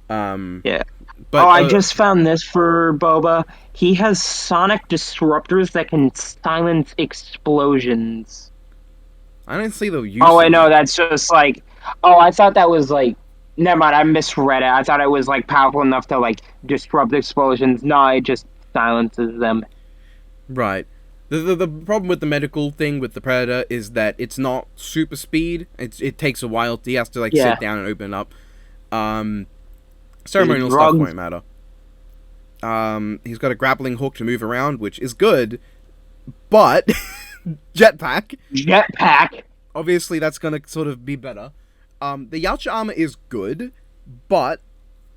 But I just found this for Boba. He has sonic disruptors that can silence explosions. I don't see the use. Oh, I know. That's just like. Oh, I thought that was like. Never mind. I misread it. I thought it was like powerful enough to like disrupt explosions. No, it just silences them. Right. The problem with the medical thing with the Predator is that it's not super speed. It takes a while. He has to like sit down and open it up. Ceremonial stuff won't matter. He's got a grappling hook to move around, which is good, but jetpack. Obviously, that's gonna sort of be better. The Yautja armor is good, but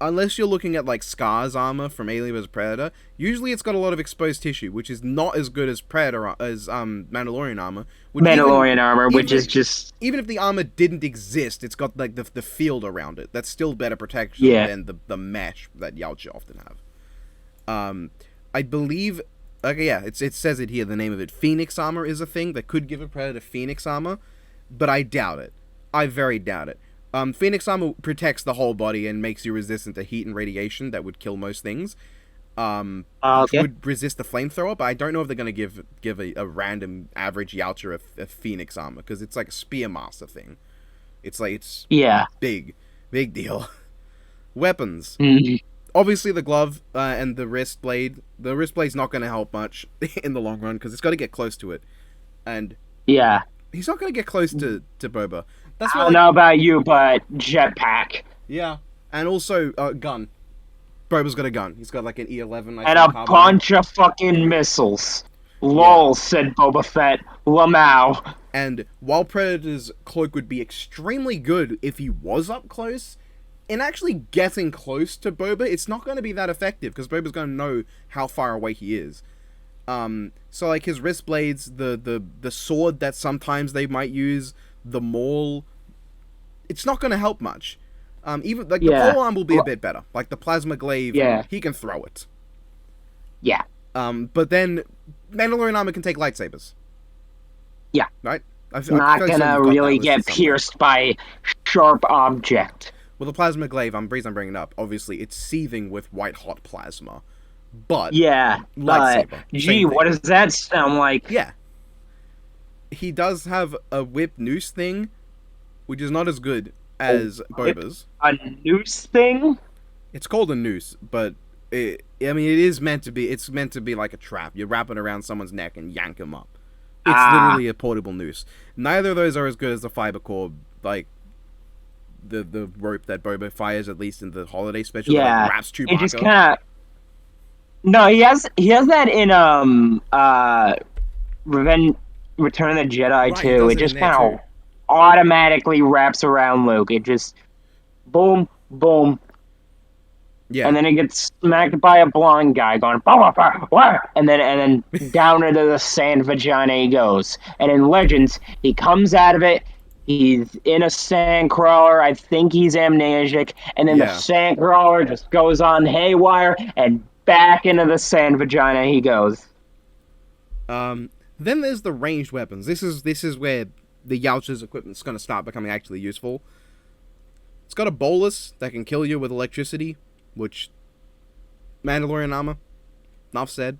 unless you're looking at like Scar's armor from Alien vs Predator, usually it's got a lot of exposed tissue, which is not as good as Mandalorian armor. Which Mandalorian armor, which even is just even if the armor didn't exist, it's got like the field around it. That's still better protection yeah. than the mesh that Yautja often have. I believe. Okay, yeah, it says it here. The name of it, Phoenix armor, is a thing that could give a Predator Phoenix armor, but I doubt it. I very doubt it. Phoenix armor protects the whole body and makes you resistant to heat and radiation that would kill most things. Which Okay. would resist the flamethrower, but I don't know if they're going to give a random average Yautja a Phoenix armor, because it's like a Spearmaster thing. It's Yeah. big deal. Weapons. Mhm. Obviously the glove and the wrist blade. The wrist blade's not going to help much in the long run, because it's got to get close to it. And Yeah. he's not going to get close to Boba. That's I what, don't know about you, but jetpack. Yeah. And also, gun. Boba's got a gun. He's got like an E11, I And think, a carbine. bunch of fucking missiles. Lol, said Boba Fett. Lamau. And while Predator's cloak would be extremely good if he was up close, in actually getting close to Boba, it's not going to be that effective, because Boba's going to know how far away he is. So like his wrist blades, the sword that sometimes they might use, the maul, it's not going to help much. Even like the polearm will be a bit better. Like the plasma glaive, he can throw it. Yeah. But then Mandalorian armor can take lightsabers. Yeah. Right? Not gonna really get pierced by sharp object. Well, the plasma glaive, reason I'm bringing it up, obviously it's seething with white hot plasma. But yeah, lightsaber. Gee, what does that sound like? Yeah. He does have a whip noose thing, which is not as good as Boba's. A noose thing? It's called a noose, but it is meant to be. It's meant to be like a trap. You wrap it around someone's neck and yank them up. It's literally a portable noose. Neither of those are as good as the fiber core, like the rope that Boba fires, at least in the holiday special. Yeah, that, like, wraps Chewbacca. It just kind of. No, he has that in Return of the Jedi too. It just kind of automatically wraps around Luke. It just boom, boom. Yeah. And then it gets smacked by a blonde guy going, and then down into the sand vagina he goes. And in Legends, he comes out of it, he's in a sand crawler, I think he's amnesic, and then the sand crawler just goes on haywire, and back into the sand vagina he goes. Then there's the ranged weapons. This is where the Yautja's equipment's going to start becoming actually useful. It's got a bolus that can kill you with electricity, which Mandalorian armor, enough said.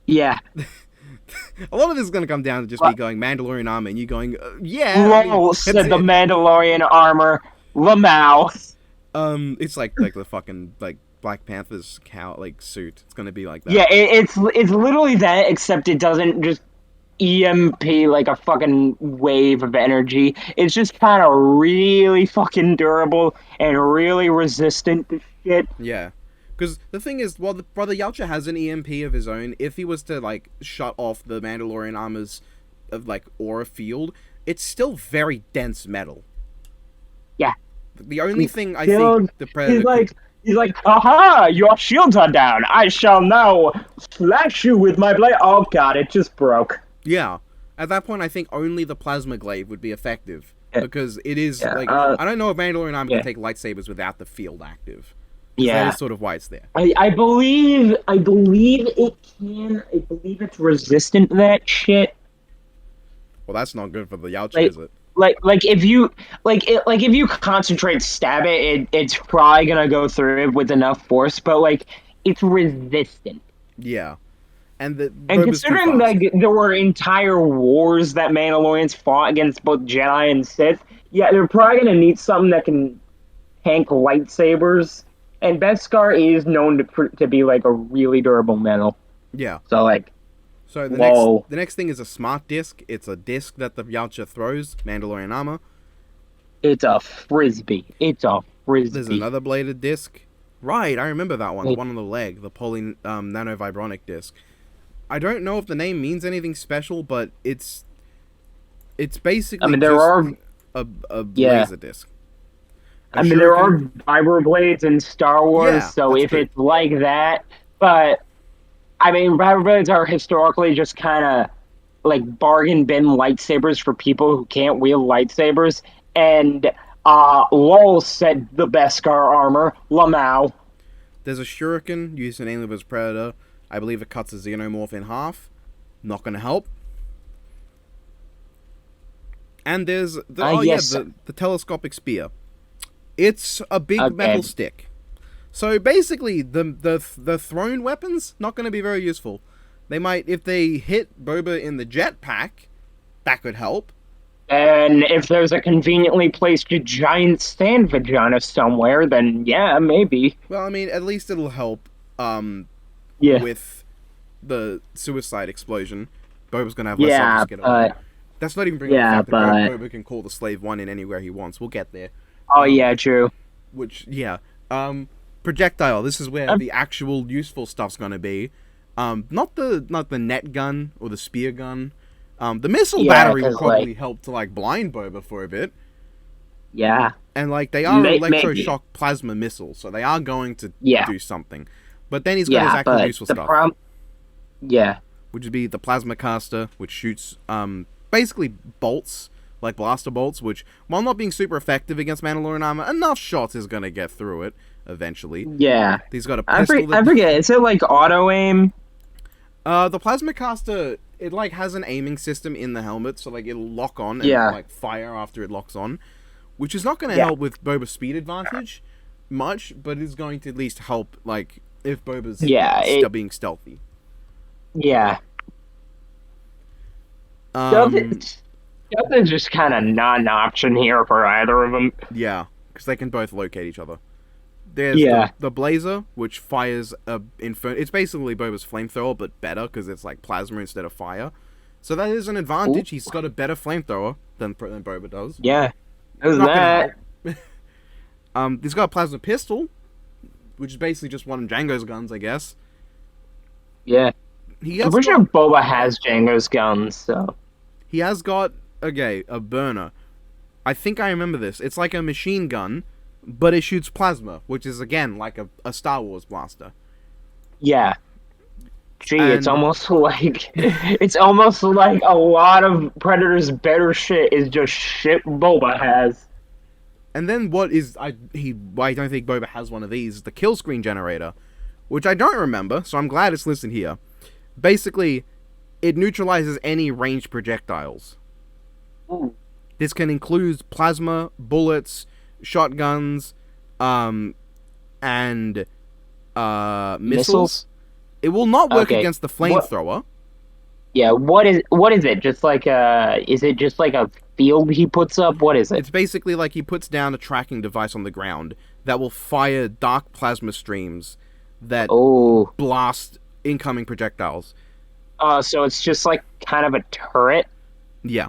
Yeah. A lot of this is going to come down to just me going Mandalorian armor and you going, Lol, said the Mandalorian armor. Lamau. It's like the fucking like Black Panther's suit. It's going to be like that. Yeah, it's literally that, except it doesn't just EMP like a fucking wave of energy. It's just kind of really fucking durable and really resistant to shit. Yeah. Because the thing is, while the Yautja has an EMP of his own, if he was to, like, shut off the Mandalorian armor's, aura field, it's still very dense metal. Yeah. The only thing I think the Predator... He's like, aha, your shields are down. I shall now slash you with my blade. Oh, God, it just broke. Yeah. At that point, I think only the plasma glaive would be effective. Because it is, I don't know if Mandalorian armor can take lightsabers without the field active. Yeah. That is sort of why it's there. I believe it can. I believe it's resistant to that shit. Well, that's not good for the Yautja, is it? If you concentrate, stab it's probably gonna go through it with enough force, but it's resistant. Yeah. And considering there were entire wars that Mandalorians fought against both Jedi and Sith, yeah, they're probably gonna need something that can tank lightsabers. And Beskar is known to be a really durable metal. Yeah. So the next thing is a smart disc. It's a disc that the Yautja throws, Mandalorian armor. It's a frisbee. There's another bladed disc. Right, I remember that one. The one on the leg, the nanovibronic disc. I don't know if the name means anything special, but it's basically a laser disc. A I mean, there are shuriken? vibroblades in Star Wars, Yeah, so that's if true. it's like that, but I mean, vibroblades are historically just kind of like bargain bin lightsabers for people who can't wield lightsabers. And Lowell said the Beskar armor, Lamau. There's a shuriken used in Alien vs Predator. I believe it cuts a xenomorph in half. Not gonna help. And there's Yes. the telescopic spear. It's a big Okay. metal stick. So basically, the thrown weapons not going to be very useful. They might, if they hit Boba in the jetpack, that could help. And if there's a conveniently placed giant stand vagina somewhere, then yeah, maybe. Well, I mean, at least it'll help Yeah. with the suicide explosion. Boba's going to have less options Yeah, to get away. but That's not even bringing up the yeah, fact that but Boba can call the Slave One in anywhere he wants. We'll get there. oh Um, yeah, true. which, yeah. Projectile. This is where Um, the actual useful stuff's going to be. Not the net gun or the spear gun. The missile yeah, battery will because like probably help to like blind Boba for a bit, yeah, and like they are maybe electroshock plasma missiles, so they are going to yeah, do something. But then he's got his yeah, actual but useful the stuff, problem yeah, which would be the plasma caster, which shoots basically bolts like blaster bolts, which while not being super effective against Mandalorian armor, enough shots is gonna get through it eventually. yeah. He's got a pistol I that forget. Is it like auto aim? the plasma caster, it like has an aiming system in the helmet, so like it'll lock on and Yeah, like fire after it locks on, which is not going to yeah, help with Boba's speed advantage much, but is going to at least help like if Boba's yeah. being stealthy. Yeah. Stealth Um, stealth is just kind of not an option here for either of them. yeah, because they can both locate each other. There's Yeah. the blazer, which fires a inferno. It's basically Boba's flamethrower, but better because it's like plasma instead of fire. So that is an Ooh, advantage. He's got a better flamethrower than Boba does. yeah. There's Not gonna help. that. He's got a plasma pistol, which is basically just one of Django's guns, I guess. Yeah. He I'm has pretty sure got Boba has Django's guns, so he has got a burner. I think I remember this. It's like a machine gun, but it shoots plasma, which is again like a Star Wars blaster. yeah. Gee, it's And almost like it's almost like a lot of Predator's better shit is just shit Boba has. then what is I don't think Boba has one of these, the kill screen generator, which I don't remember, so I'm glad it's listed here. Basically, it neutralizes any ranged projectiles. Ooh. This can include plasma, bullets, shotguns, and missiles. It will not work Okay. against the What? flamethrower. Yeah. What is it? Just like is it just like a field he puts up? What is it? It's basically like he puts down a tracking device on the ground that will fire dark plasma streams that Oh. blast incoming projectiles. So it's just like kind of a turret. Yeah.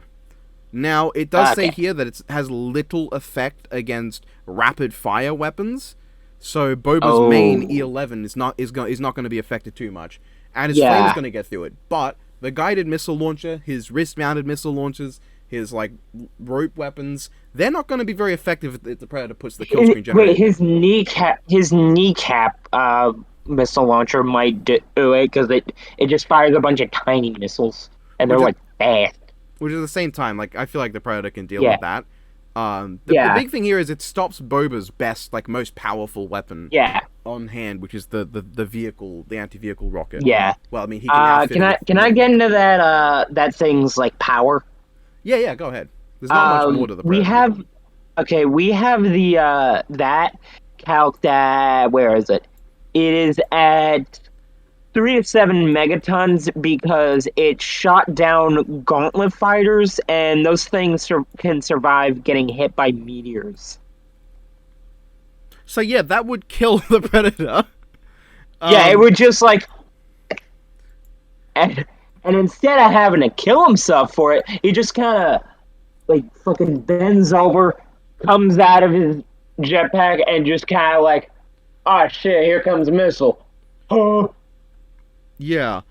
Now, it does say Okay. here that it has little effect against rapid fire weapons. So Boba's main Oh. E11 is not going to be affected too much, and his flame is Yeah. going to get through it. But the guided missile launcher, his wrist-mounted missile launchers, his like rope weapons, they're not going to be very effective if the Predator puts the kill screen generator. Wait, his kneecap missile launcher might do it because it just fires a bunch of tiny missiles and they're Which, like fast. which at the same time, like I feel like the Predator can deal Yeah, with that. The yeah, big thing here is it stops Boba's best, like most powerful weapon yeah, on hand, which is the vehicle, the anti-vehicle rocket. yeah. Well, I mean, he can outfit Can it I with can I get into that thing's like power? Yeah, go ahead. There's not much more to the We Predator. have okay, we have the that calc that where is it? It is at 3 to 7 megatons because it shot down gauntlet fighters, and those things can survive getting hit by meteors. So yeah, that would kill the Predator. Yeah, it Um, would just like and instead of having to kill himself for it, he just kind of like fucking bends over, comes out of his jetpack, and just kind of like, oh shit, here comes a missile. Oh, yeah.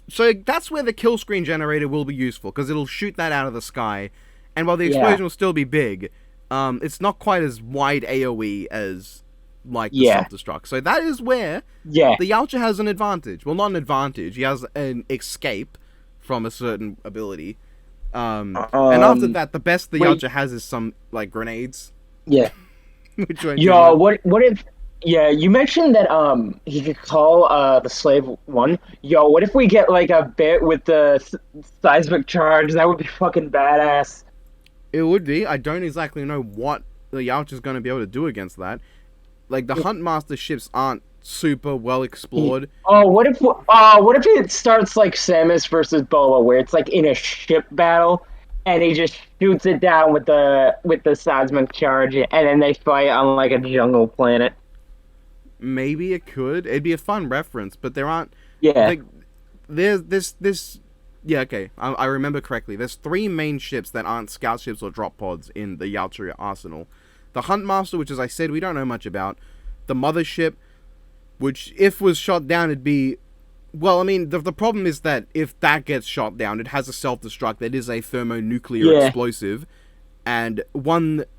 So that's where the kill screen generator will be useful, because it'll shoot that out of the sky, and while the yeah, explosion will still be big, It's not quite as wide AoE as like the Yeah, self-destruct. So that is where yeah. the Yautja has an advantage. Well, not an advantage. He has an escape from a certain ability. And after Um, that, the best the wait, Yautja has is some like grenades, yeah. which won't do Yo, much. what if yeah, you mentioned that he could call the slave one. Yo, what if we get like a bit with the seismic charge? That would be fucking badass. It would be. I don't exactly know what the Yautja is going to be able to do against that. Like the Huntmaster ships aren't super well explored. Oh, what if it starts like Samus versus Boba, where it's like in a ship battle, and he just shoots it down with the seismic charge, and then they fight on like a jungle planet. Maybe it could. It'd be a fun reference, but there aren't. Yeah, Like, there's this. Yeah, okay. I remember correctly. There's three main ships that aren't scout ships or drop pods in the Yautja arsenal. The Huntmaster, which, as I said, we don't know much about. The Mothership, which, if was shot down, it'd be. Well, I mean, the problem is that if that gets shot down, it has a self-destruct that is a thermonuclear yeah. explosive, and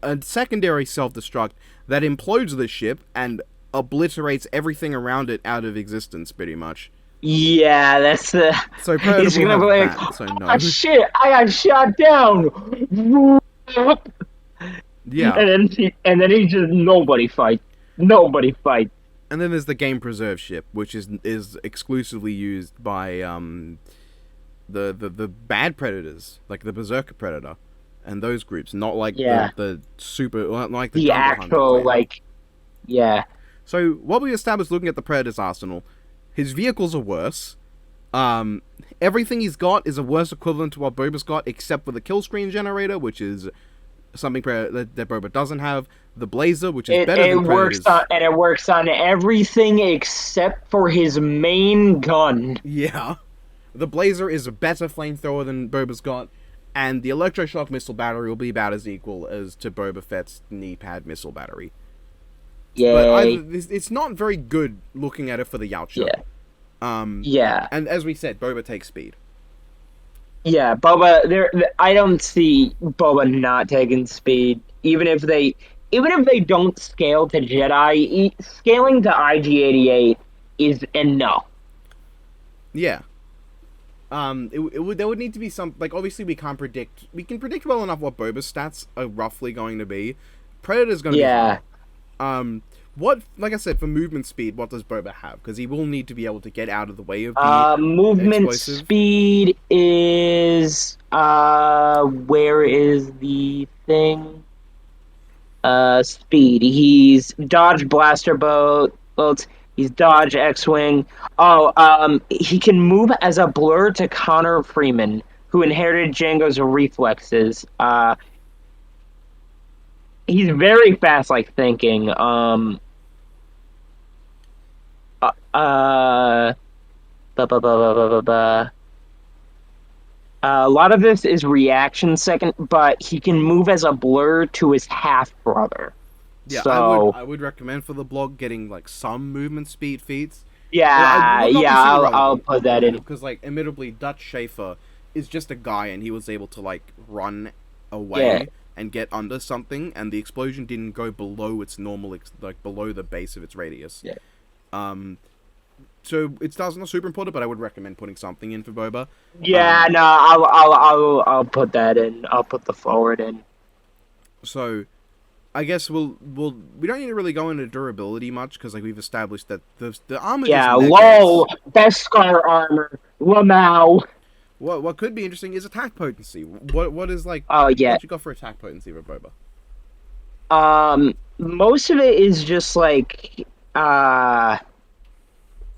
a secondary self-destruct that implodes the ship and obliterates everything around it out of existence, pretty much. Yeah, that's the. So Predator He's will gonna be have like, that, so "Oh no. shit, I got shot down," Yeah. and then he just nobody fight. And then there's the Game Preserve ship, which is exclusively used by the bad predators, like the Berserker Predator, and those groups, not like Yeah, the super like the the Jungle Hunter actual clan. like, yeah, So what we established looking at the Predator's arsenal, his vehicles are worse. Everything he's got is a worse equivalent to what Boba's got, except for the kill screen generator, which is something that Boba doesn't have. The Blazer, which is better it than works Predator's. on and it works on everything except for his main gun. Yeah. The Blazer is a better flamethrower than Boba's got, and the electroshock missile battery will be about as equal as to Boba Fett's knee pad missile battery. But Yay! it's not very good looking at it for the Yautja. Yeah, yeah. And as we said, Boba takes speed. Yeah, Boba. I don't see Boba not taking speed, even if they don't scale to Jedi. Scaling to IG-88 is enough. Yeah. There would need to be some, like, obviously we can predict well enough what Boba's stats are roughly going to be. Predator's going to be Yeah. hard. Like I said, for movement speed, what does Boba have? Because he will need to be able to get out of the way of the Movement explosive. speed is where is the thing? Speed. He's dodge blaster boats. He's dodge X-wing. Oh, he can move as a blur to Connor Freeman, who inherited Django's reflexes. He's very fast, like thinking. Uh, uh, a lot of this is reaction second, but he can move as a blur to his half brother. Yeah, So I would recommend for the blog getting like some movement speed feats. yeah, Would not yeah, be super I'll relevant put that in. because like admittedly Dutch Schaefer is just a guy and he was able to like run Yeah, away and get under something and the explosion didn't go below its normal like below the base of its radius. yeah, Um, so it's not super important, but I would recommend putting something in for Boba. yeah. Um, No, I'll put that in. I'll put the forward in. so I guess we don't need to really go into durability much because like we've established that the armor just Yeah, negates. low Beskar armor, Lamau. What could be interesting is attack potency. What is like Oh yeah. what you got for attack potency for Boba? Most of it is just like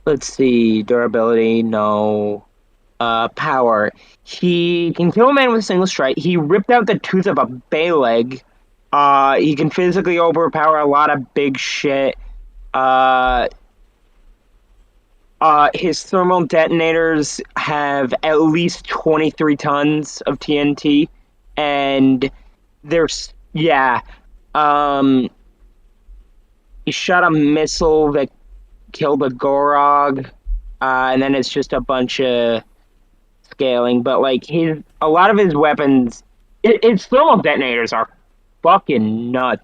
let's see, durability, no. Power. He can kill a man with a single strike. He ripped out the tooth of a bay leg. He can physically overpower a lot of big shit. Uh, his thermal detonators have at least 23 tons of TNT, and there's yeah. Um, he shot a missile that killed a Gorog, and then it's just a bunch of scaling. But like a lot of his weapons, his thermal detonators are fucking nuts.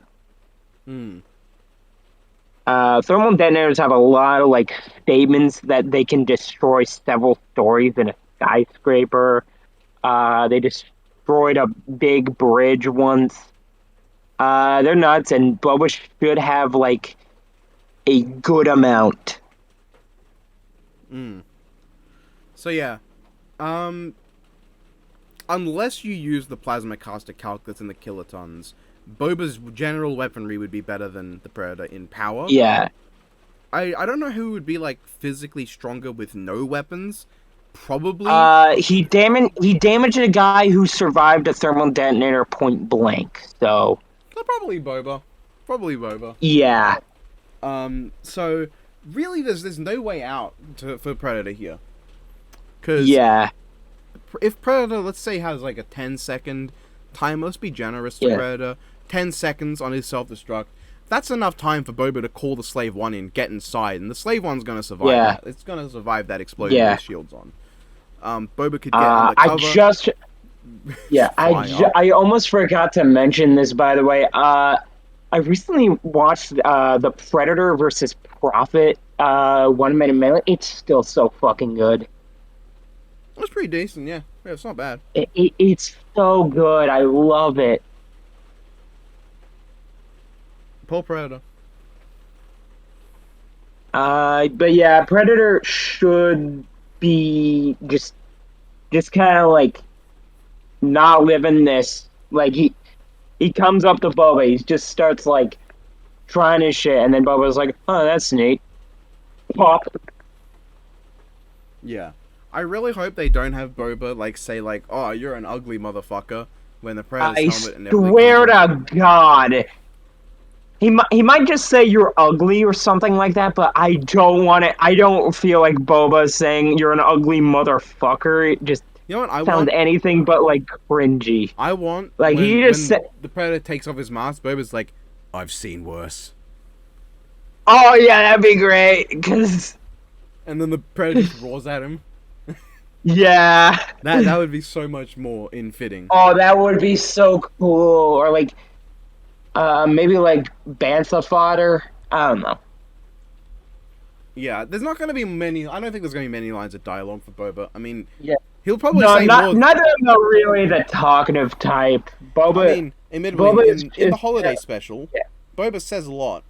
Hmm. Thermal detonators have a lot of like statements that they can destroy several stories in a skyscraper. They destroyed a big bridge once. They're nuts, and Boba should have like a good amount. Hmm. So yeah, um, unless you use the plasma caster calculus in the kilotons, Boba's general weaponry would be better than the Predator in power. Yeah. I don't know who would be like physically stronger with no weapons. Probably. He damaged a guy who survived a thermal detonator point blank. So Probably Boba. Probably Boba. yeah, So really, there's no way out for Predator here, because yeah, if Predator, let's say, has like a 10-second time, let's be generous to yeah, Predator. 10 seconds on his self-destruct. That's enough time for Boba to call the Slave One in, get inside, and the Slave One's gonna survive yeah, that. It's gonna survive that explosion yeah. with shields on. Boba could get I undercover, just yeah, fly up. I almost forgot to mention this, by the way. I recently watched the Predator versus Prophet 1 minute melee. It's still so fucking good. That's pretty decent, yeah. Yeah, it's not bad. It's so good. I love it. Pull Predator. But yeah, Predator should be just kind of like not living this. Like he comes up to Boba, he just starts like trying his shit, and then Boba's like, "Oh, that's neat." Pop. Yeah. I really hope they don't have Boba, like, say, like, oh, you're an ugly motherfucker, when the I Predator's helmet inevitably swear comes to God, he might just say you're ugly or something like that, but I don't want it. I don't feel like Boba saying you're an ugly motherfucker. It just You know what I sounds want? anything but like cringy. I want Like he just when said, the Predator takes off his mask, Boba's like, I've seen worse. "Oh yeah, that'd be great." Because And then the Predator just roars at him. yeah, That would be so much more in fitting. oh that would be so cool. Or like maybe like Bantha fodder. I don't know. Yeah, there's not going to be many. I don't think there's going to be many lines of dialogue for Boba. I mean, Yeah. he'll probably No, say not more. neither of them are really the talkative type. I Boba mean, admittedly, Boba is in the just holiday special, yeah. Boba says a lot.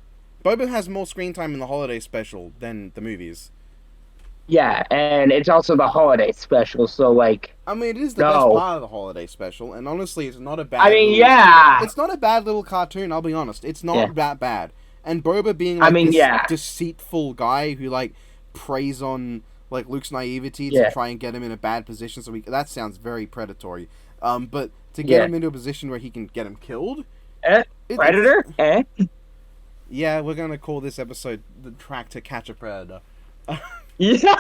Boba has more screen time in the holiday special than the movies. Yeah, and it's also the holiday special, so like I mean, it is the best no. part of the holiday special, and honestly, it's not a I bad mean, little. yeah. It's not a bad little cartoon. I'll be honest. It's Yeah. not that bad. And Boba being I like mean, this yeah. deceitful guy who like preys on like Luke's naivety Yeah. to try and get him in a bad position. So that sounds very predatory. But to get Yeah. him into a position where he can get him killed. Predator? Yeah, we're gonna call this episode "The Track to Catch a Predator." Yeah.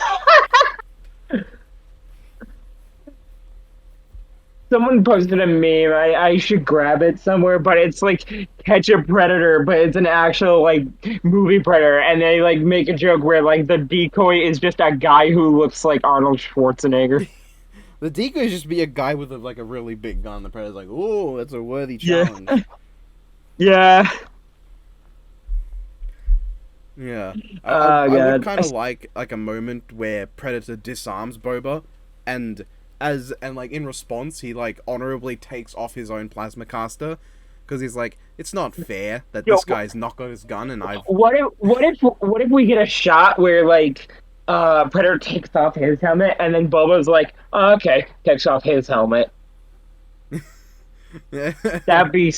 Someone posted a meme. I should grab it somewhere, but it's like catch a predator, but it's an actual like movie predator, and they like make a joke where like the decoy is just a guy who looks like Arnold Schwarzenegger. The decoy is just be a guy with like a really big gun. The Predator's like, "Ooh, that's a worthy Yeah. challenge." Yeah. Yeah, I God. would kind of like a moment where Predator disarms Boba, and like in response he like honorably takes off his own plasma caster, because he's like, it's not fair that Yo, this guy's not got his gun and I've. What if we get a shot where like Predator takes off his helmet and then Boba's like, oh, okay, takes off his helmet. That'd be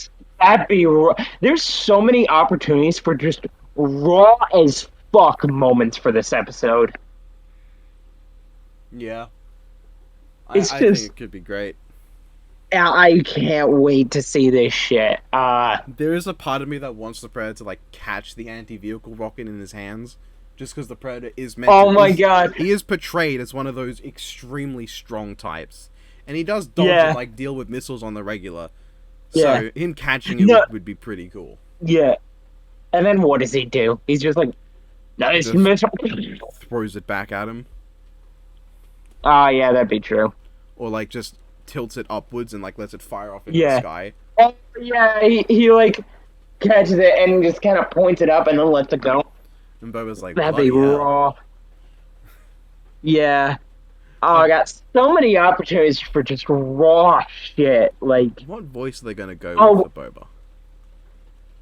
there's so many opportunities for just raw as fuck moments for this episode. Yeah, It's I just think it could be great. I can't wait to see this shit. There is a part of me that wants the Predator to like catch the anti-vehicle rocket in his hands, just because the Predator is meant. Oh my god, he is portrayed as one of those extremely strong types, and he does dodge and like deal with missiles on the regular. So him catching it would be pretty cool. Yeah, and then what does he do? He's just like, nice missile. Throws it back at him. Oh yeah, that'd be true. Or like just tilts it upwards and like lets it fire off into the Yeah. sky. Oh yeah, he like catches it and just kind of points it up and then lets it go. And Boba's like, That'd be bloody hell. raw. Yeah. Oh, I got so many opportunities for just raw shit. Like, What voice are they gonna go with oh, for Boba?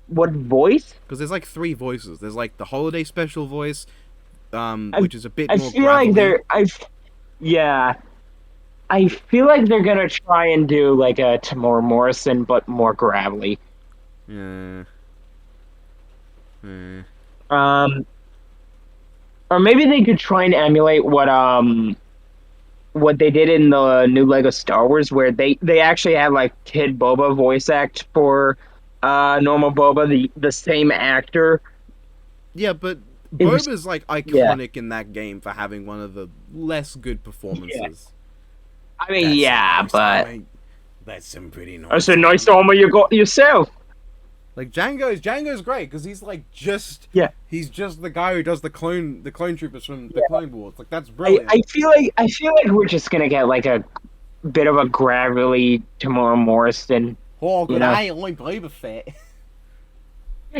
what voice? Because there's like 3 voices. There's like the holiday special voice, I which is a bit I more feel like gravelly. yeah. I feel like they're gonna try and do like a Tamora Morrison, but more gravelly. Yeah. Yeah. Um, or maybe they could try and emulate what they did in the new Lego Star Wars, where they actually had like Kid Boba voice act for normal Boba, the same actor. Yeah, but It was Boba's like yeah, iconic in that game for having one of the less good yeah. performances. I mean, That's some yeah, nice but armor. That's some pretty that's nice a nice armor. armor you got yourself. Like Django's great because he's like Yeah, he's just the guy who does the clone troopers from the yeah. Clone Wars. Like that's brilliant. I feel like we're just gonna get like a bit of a gravelly Tamora Morrison. Oh, You good know, eye, I'm Boba Fett.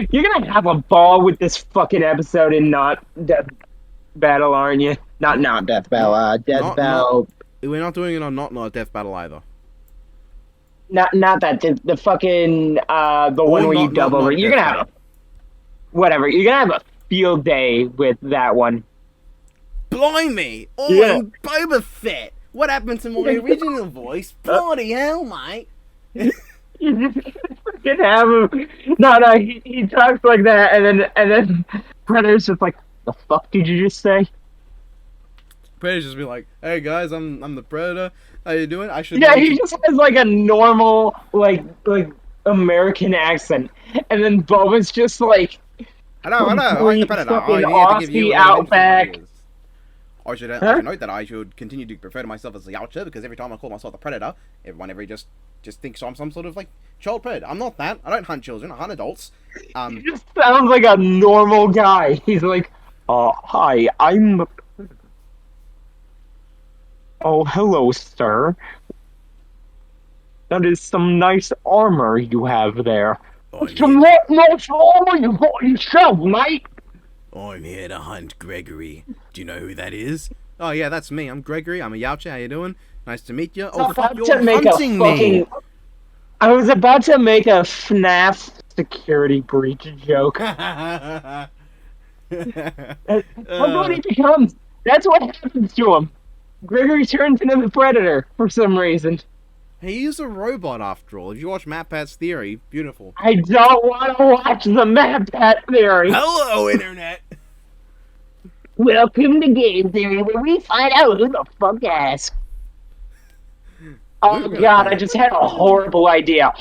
you're gonna have a ball with this fucking episode and not Death Battle, aren't you? Not Not Death Battle. not Death not. Battle. We're not doing it on not Death Battle either. Not that the fucking the Or one where you double. not You're Death gonna have Battle. whatever. You're gonna have a field day with that one. Blimey! Oh, Yeah. I'm Boba Fett. What happened to my original voice? Bloody hell, mate! You just freaking have him. No, he talks like that, and then Predator's just like, the fuck did you just say? Predator's just be like, "Hey guys, I'm the Predator. How you doing? I should Yeah, mention." he just has like a normal like American accent, and then Boba's just like Hello, I'm the complete Predator. fucking I'm here to give you Aussie a little hint of outback. what it is. I Huh? should note that I should continue to refer to myself as the Yautja because every time I call myself the Predator, everyone just thinks I'm some sort of like child predator. I'm not that. I don't hunt children. I hunt adults. He just sounds like a normal guy. He's like, hi, I'm. Oh, hello, sir. That is some nice armor you have there. I'm Some here. nice armor you got yourself, mate. I'm here to hunt Gregory. Do you know who that is? Oh yeah, that's me. I'm Gregory. I'm a Yautja. How you doing? Nice to meet you. Oh fuck, About you're to make a hunting fucking. me. I was about to make a FNAF security breach joke. That's what he becomes. That's what happens to him. Gregory turns into the Predator for some reason. He is a robot after all. If you watch MatPat's theory, beautiful. I don't want to watch the Mad Pat Theory. Hello, internet. Welcome to Game Theory, where we find out who the fuck asked. Oh god, I just had a horrible idea.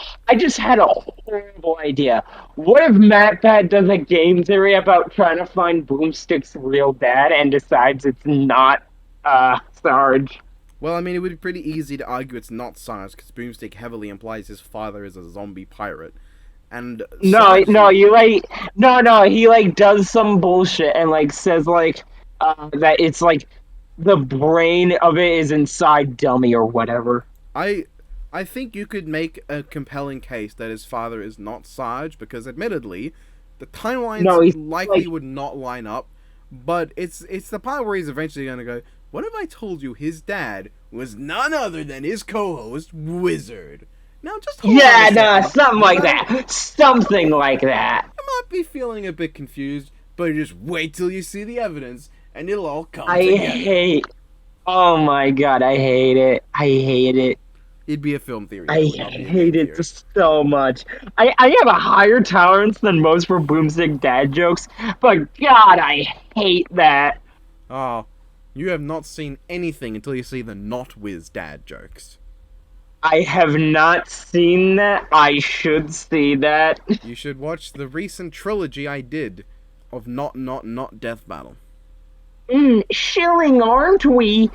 What if MatPat does a game theory about trying to find Boomstick's real dad and decides it's not Sarge? Well, I mean, it would be pretty easy to argue it's not Sarge because Boomstick heavily implies his father is a zombie pirate, and No, no, he like does some bullshit and like says like that it's like the brain of it is inside Dummy or whatever. I think you could make a compelling case that his father is not Sarge because, admittedly, the timelines No, he's likely like, would not line up. But it's the part where he's eventually gonna go, "What if I told you his dad was none other than his co-host Wizard?" Now just hold on yeah, a no, second. something like that. Something like that. You might be feeling a bit confused, but just wait till you see the evidence, and it'll all come I together. hate. Oh my god, I hate it. I hate it. It'd be a film theory. I Though. It would not be a game hate it theory. just so much. I have a higher tolerance than most for Boomstick dad jokes, but god, I hate that. Oh, you have not seen anything until you see the not Wiz dad jokes. I have not seen that. I should see that. You should watch the recent trilogy I did of not Death Battle. Shilling, aren't we?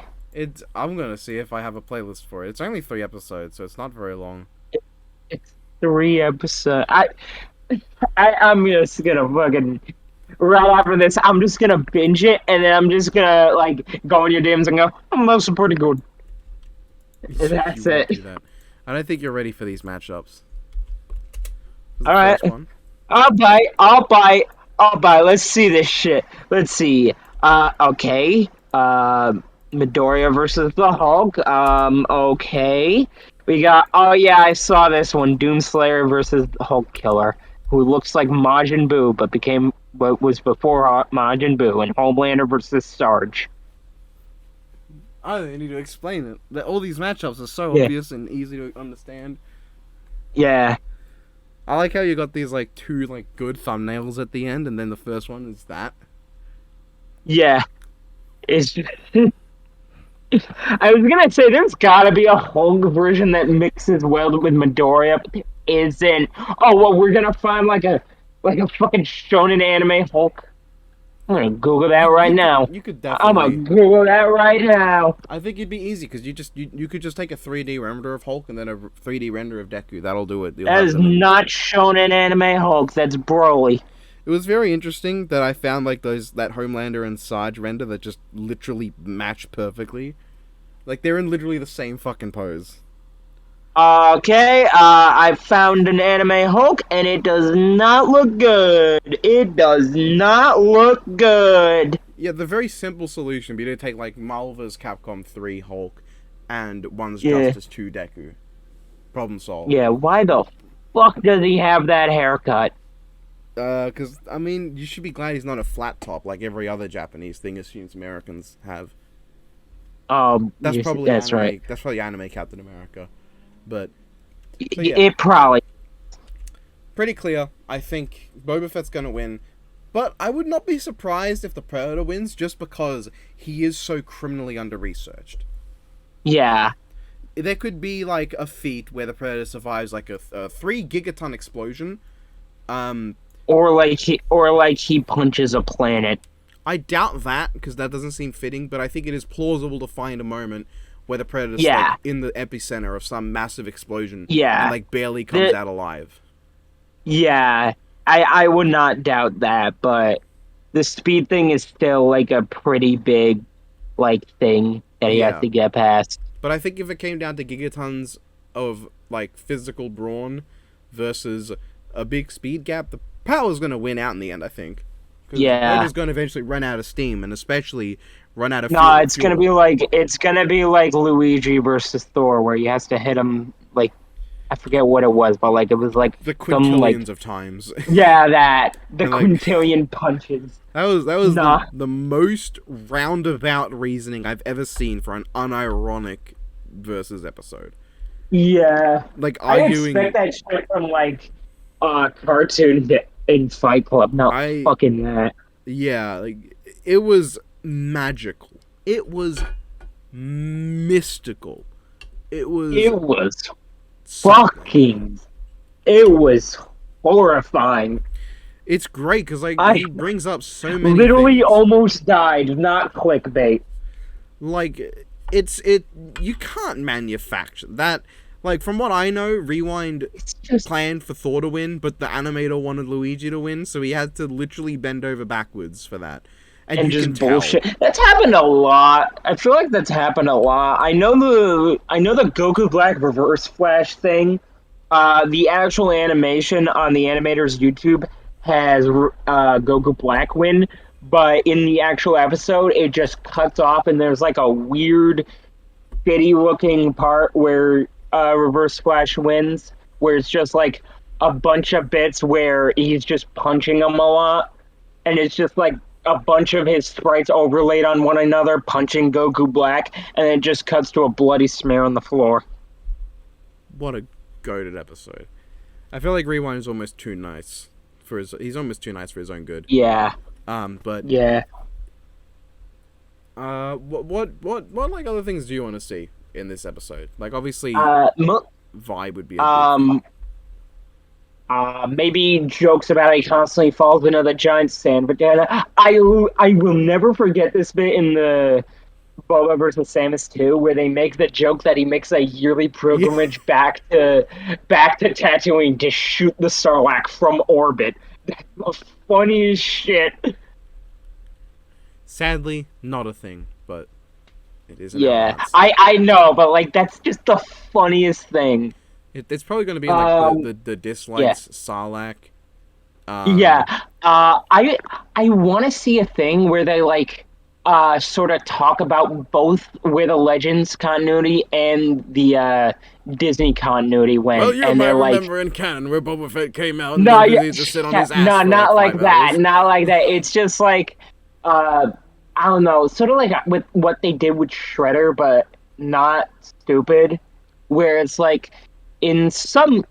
I'm gonna see if I have a playlist for it. It's only 3 episodes, so it's not very long. It's 3 episodes. I'm just gonna fucking right after this. I'm just gonna binge it, and then I'm just gonna like go in your DMs and go, "Oh, those are pretty good." You That's won't it. do that. I don't think you're ready for these matchups. This is All the right. first one. I'll bite. I'll bite. I'll bite. Let's see this shit. Let's see. Okay. Midoriya versus the Hulk. Okay. We got. Oh yeah, I saw this one. Doomslayer versus the Hulk Killer, who looks like Majin Buu, but became what was before Majin Buu, and Homelander versus Sarge. I don't need to explain it. All these matchups are so Yeah. obvious and easy to understand. Yeah. I like how you got these like two like good thumbnails at the end, and then the first one is that. Yeah. It's. I was gonna say there's gotta be a Hulk version that mixes well with Midoriya, but there isn't. Oh well, we're gonna find like a fucking shonen anime Hulk. I'm gonna Google that right now. You could I'm gonna definitely. Google that right now. I think it'd be easy because you could just take a 3D render of Hulk and then a 3D render of Deku. That'll do it. You'll That have is them in. not shonen anime Hulk. That's Broly. It was very interesting that I found like that Homelander and Sarge render that just literally match perfectly. Like they're in literally the same fucking pose. Okay, I found an anime Hulk, and it does not look good. It does not look good. Yeah, the very simple solution would be to take like Marvel vs. Capcom 3 Hulk and one's Yeah, Justice 2 Deku. Problem solved. yeah. Why the fuck does he have that haircut? Because I mean, you should be glad he's not a flat top like every other Japanese thing assumes Americans have. That's probably That's anime. right. That's probably anime Captain America. But so yeah, It probably. pretty clear. I think Boba Fett's gonna win, but I would not be surprised if the Predator wins just because he is so criminally under researched. Yeah. There could be like a feat where the Predator survives like a 3 gigaton explosion. Or like he punches a planet. I doubt that because that doesn't seem fitting, but I think it is plausible to find a moment where the Predator's Yeah. like in the epicenter of some massive explosion Yeah. and like barely comes out alive. Yeah. I would not doubt that, but the speed thing is still like a pretty big like thing that he has Yeah. to get past. But I think if it came down to gigatons of like physical brawn versus a big speed gap, the power's going to win out in the end, I think. Because Yeah. the Predator's going to eventually run out of steam and especially run out of No, fuel. it's gonna be like Luigi versus Thor, where he has to hit him like I forget what it was, but like it was like the some like quintillions of times. yeah that the And, like, quintillion punches. That was Nah. the most roundabout reasoning I've ever seen for an unironic versus episode. Yeah, Like I arguing, expect that shit from like cartoon in Fight Club. Not I fucking that. yeah, like it was magical. It was mystical. It was It was something. fucking. It was horrifying. It's great because like I he brings up so many literally things. almost died. Not clickbait. Like you can't manufacture that. Like from what I know, Rewind It's just planned for Thor to win, but the animator wanted Luigi to win, so he had to literally bend over backwards for that. And you just can tell. bullshit. That's happened a lot. I feel like that's happened a lot. I know the Goku Black Reverse Flash thing. The actual animation on the animator's YouTube has Goku Black win, but in the actual episode, it just cuts off, and there's like a weird, shitty looking part where Reverse Flash wins, where it's just like a bunch of bits where he's just punching him a lot, and it's just like a bunch of his sprites overlaid on one another, punching Goku Black, and it just cuts to a bloody smear on the floor. What a goated episode. I feel like Rewind is almost too nice for his. He's almost too nice for his own good. Yeah, But yeah. what like other things do you want to see in this episode? Like obviously, vibe would be a big thing. Maybe jokes about how he constantly falls into the giant sand banana. I will never forget this bit in the Boba versus Samus 2, where they make the joke that he makes a yearly pilgrimage back to Tatooine to shoot the Sarlacc from orbit. That's the funniest shit. Sadly, not a thing, but It isn't Yeah, Elrond's. I know, but like that's just the funniest thing. It's probably going to be in like Um, the yeah, dislikes Sarlacc. yeah. Um, I want to see a thing where they like sort of talk about both where the Legends continuity and the Disney continuity well, went, you and might they're like, remember in canon where Boba Fett came out and no, then yeah, proceeded to sit on his ass no, for like not like five that, hours. not like that. It's just like uh, I don't know, sort of like with what they did with Shredder, but not stupid. Where it's like in some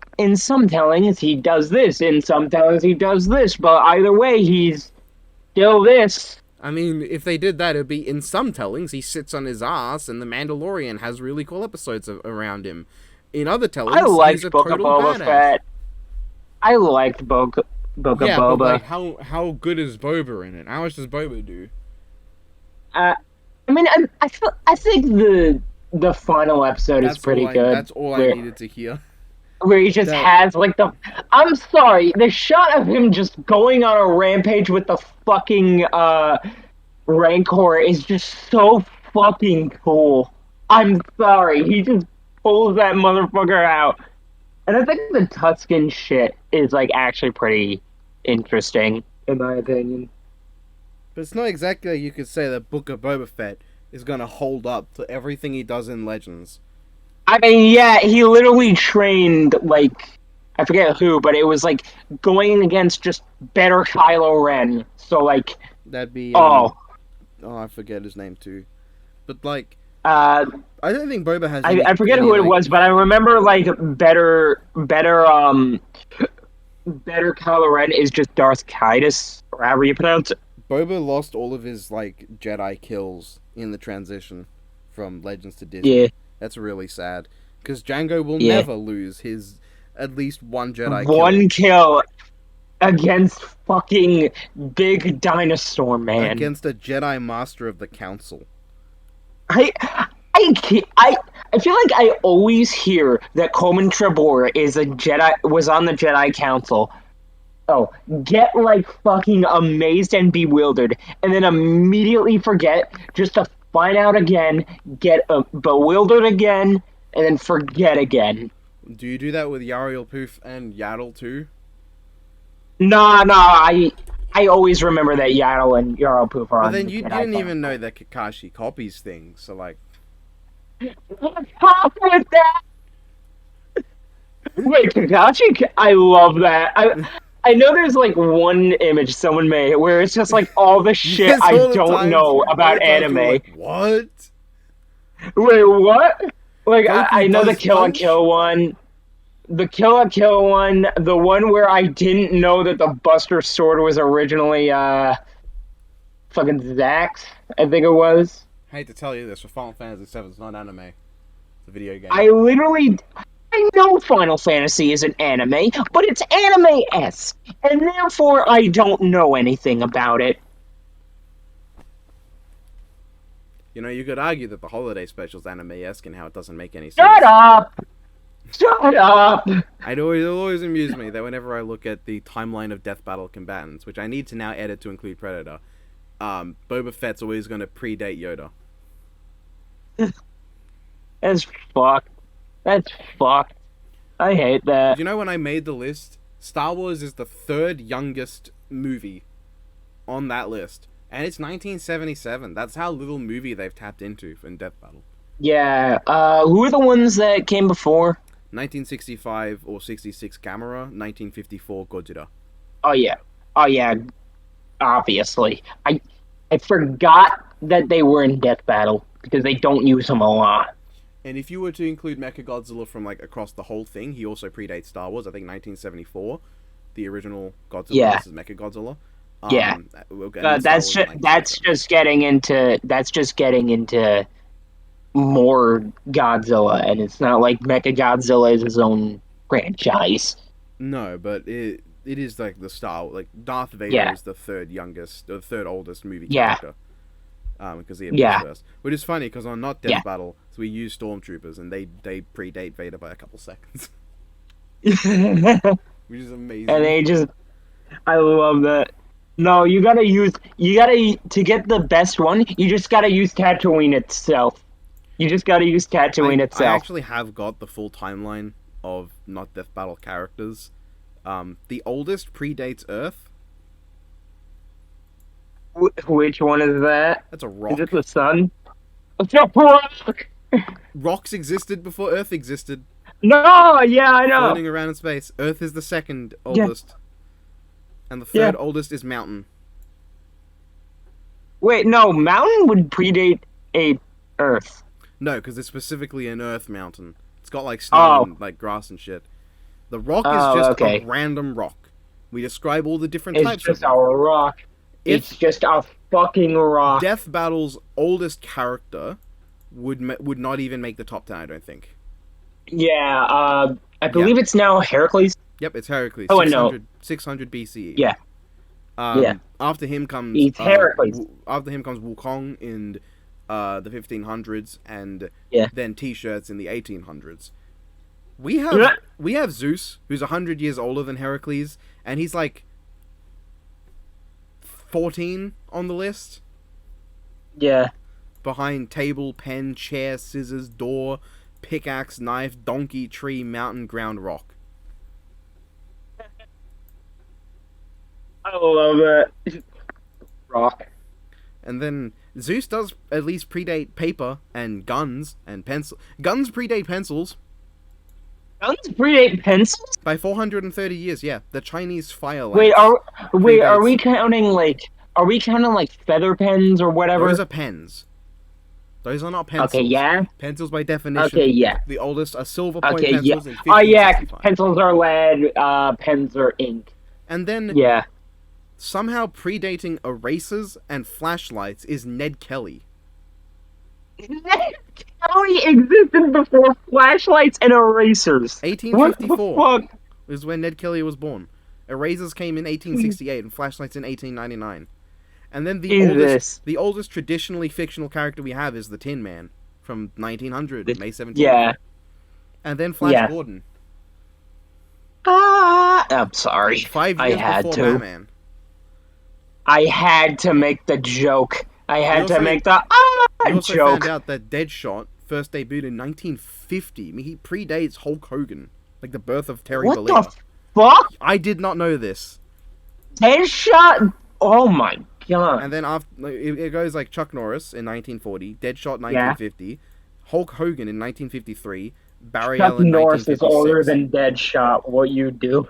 tellings he does this, in some tellings he does this, but either way he's still this. I mean, if they did that, it'd be in some tellings he sits on his ass and the Mandalorian has really cool episodes around him. In other I tellings, he's liked a Book of total Boba badass. Fett. I liked Book of Yeah, but like, Boba. how good is Boba in it? How much does Boba do? Uh, I mean, I think the final episode is pretty good. That's all I Where needed to hear. where he just That has like the I'm sorry, the shot of him just going on a rampage with the fucking Rancor is just so fucking cool. I'm sorry. He just pulls that motherfucker out. And I think the Tuscan shit is like actually pretty interesting, in my opinion. But it's not exactly like you could say that Book of Boba Fett is gonna hold up to everything he does in Legends. I mean, yeah, he literally trained like I forget who, but it was like going against just better Kylo Ren. So like, That'd be oh, oh, I forget his name too. But like, uh, I don't think Boba has I forget any who it like was, but I remember like better Kylo Ren is just Darth Kaitis, or however you pronounce it. Boba lost all of his like Jedi kills in the transition from Legends to Yeah, Disney. That's really sad because Django will yeah. never lose his at least one Jedi kill One kill against fucking big dinosaur man. against a Jedi Master of the Council. I I feel like I always hear that Coleman Trebor is a Jedi was on the Jedi Council. Oh, get like fucking amazed and bewildered, and then immediately forget, just to find out again, get bewildered again, and then forget again. Do you do that with Yariel Poof and Yaddle too? Nah, nah, I always remember that Yaddle and Yarl Poof are But on then the you Jedi didn't even know Council. that Kakashi copies things, so like. What's up with that? Wait, Kakashi? I love that. I know there's like one image someone made where it's just like all the shit Yes, I don't know all the about times people are anime. like, what? Wait, what? Like I Goku know the does Kill la punch? Kill one, the Kill la Kill one, the one where I didn't know that the Buster Sword was originally fucking Zax, I think it was. I hate to tell you this, but Final Fantasy VII is not anime. It's a video game. I know Final Fantasy is an anime, but it's anime-esque, and therefore I don't know anything about it. You know, you could argue that the holiday special is anime-esque and how it doesn't make any Shut sense. up! Shut up! It'll always amuse me that whenever I look at the timeline of Death Battle combatants, which I need to now edit to include Predator, Boba Fett's always going to predate Yoda. That's fucked. That's fucked. I hate Did that. you know when I made the list, Star Wars is the third youngest movie on that list, and it's 1977. That's how little movie they've tapped into in Death Battle. Yeah, who are the ones that came before? 1965 or 66 Gamera, 1954 Gojira. Oh yeah. Oh yeah, obviously. I forgot that they were in Death Battle because they don't use them a lot. And if you were to include Mechagodzilla from like across the whole thing, he also predates Star Wars. I think 1974, the original Godzilla Yeah. versus Mechagodzilla. Yeah. And That's just getting into more Godzilla, and it's not like Mechagodzilla is his own franchise. No, but it is like the Star like Darth Vader Yeah, is the third youngest, or the third oldest movie yeah, character. Because he appears yeah, first, which is funny because on not yeah. Death Battle, so we use stormtroopers and they predate Vader by a couple seconds, And which is amazing. they just, I love that. No, you gotta to get the best one. You just gotta use Tatooine itself. You just gotta use Tatooine I itself. actually have got the full timeline of not Death Battle characters. The oldest predates Earth. Which one is that? That's a Is it rock. the sun? It's a rock! Rocks existed before Earth existed, No, yeah, I know. floating around in space. Earth is the second Yeah, oldest, and the yeah. third oldest is Mountain. Wait, no, mountain would predate a Earth. No, because it's specifically an Earth mountain. It's got like snow Oh, and like grass and shit. The rock is oh, just a okay. random rock. We describe all the different It's types of just a rock. rock. It's If just a fucking rock. Death Battle's oldest character would not even make the top 10, I don't think. Yeah, I Yeah. believe it's now Heracles. Yep, it's Heracles, Oh, I know. 600 BCE. Yeah, yeah. After him comes It's Heracles. Wukong in the 1500s, and Yeah. then T-shirts in the 1800s. We Yeah. have Zeus, who's 100 years older than Heracles, and he's like 14 on the list, Yeah. behind table, pen, chair, scissors, door, pickaxe, knife, donkey, tree, mountain, ground, rock. I love it. Rock. And then Zeus does at least predate paper and guns and pencil. Guns predate pencils Guns predate pencils? by 430 years. Yeah, the Chinese fire Wait, lance are we predates. counting like feather pens or whatever? Those are pens. Those are not pencils. Okay, yeah. Pencils by definition. Okay, yeah. The oldest are silver point Okay, yeah. pencils in Oh yeah, 1565. pencils are lead, pens are ink. And then Yeah. somehow predating erasers and flashlights is Ned Kelly. Kelly existed before flashlights and erasers. What the 1854 fuck? is when Ned Kelly was born. Erasers came in 1868 and flashlights in 1899. And then Jesus. the oldest traditionally fictional character we have is the Tin Man from 1900, May 17th. Yeah. And then Flash Yeah. Gordon, I'm sorry. 5 I years had before to. Batman. I had to make the joke. I had also- to make the We also joke. found out that Deadshot first debuted in 1950. I mean, he predates Hulk Hogan, like the birth of Terry What Bollea. the fuck? I did not know this. Headshot? Oh my god. And then after it goes like Chuck Norris in 1940, Deadshot 1950, Hulk Hogan in 1953, Barry Chuck Allen Norris is 1956. older than Deadshot. What you do?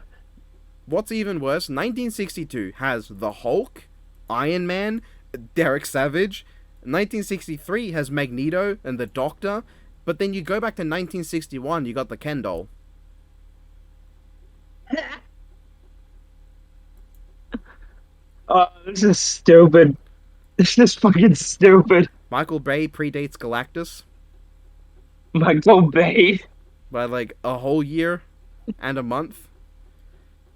What's even worse, 1962 has the Hulk, Iron Man, Derek Savage. 1963 has Magneto and the Doctor. But then you go back to 1961, you got the Ken doll. This is stupid. This is fucking stupid. Michael Bay predates Galactus Michael Bay. by like a whole year and a month.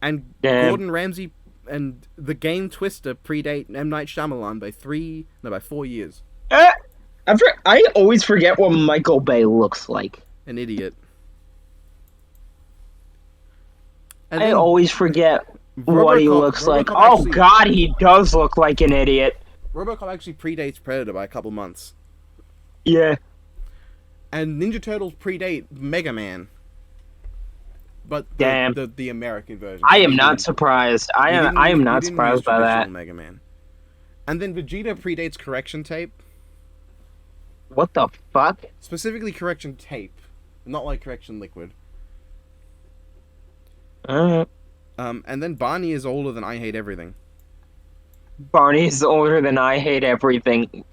And Damn. Gordon Ramsay and the game Twister predate M. Night Shyamalan by 4 years. I always forget what Michael Bay looks like. An idiot. And I then always forget what he RoboCop- looks like. RoboCop Oh actually- god, he does look like an idiot. RoboCop actually predates Predator by a couple months. Yeah. And Ninja Turtles predate Mega Man. But Damn. the American version. I am We not didn't- surprised. I we am didn't I use- am we not didn't surprised use by traditional that. Mega Man. And then Vegeta predates Correction Tape. What the fuck? Specifically Correction Tape. Not like Correction Liquid. And then Barney is older than I Hate Everything. Barney is older than I Hate Everything.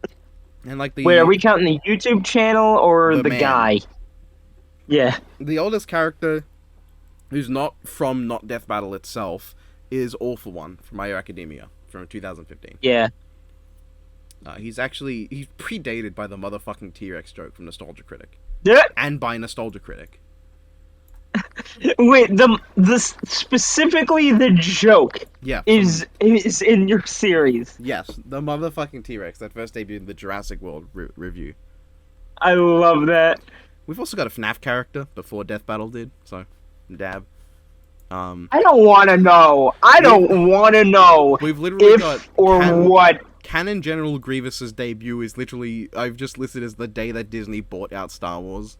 And like the Wait, are we counting the YouTube channel or The the man. guy? Yeah. the oldest character who's not from Not Death Battle itself is All For One from My Hero Academia from 2015. Yeah. He's predated by the motherfucking T-Rex joke from Nostalgia Critic. Yeah. And by Nostalgia Critic. Wait, the specifically the joke Yeah. is in your series. Yes, the motherfucking T-Rex that first debuted in the Jurassic World review. I love that. We've also got a FNAF character before Death Battle did, so dab. I don't want to know. I don't want to know We've literally got if or what Canon General Grievous's debut is literally, I've just listed as the day that Disney bought out Star Wars.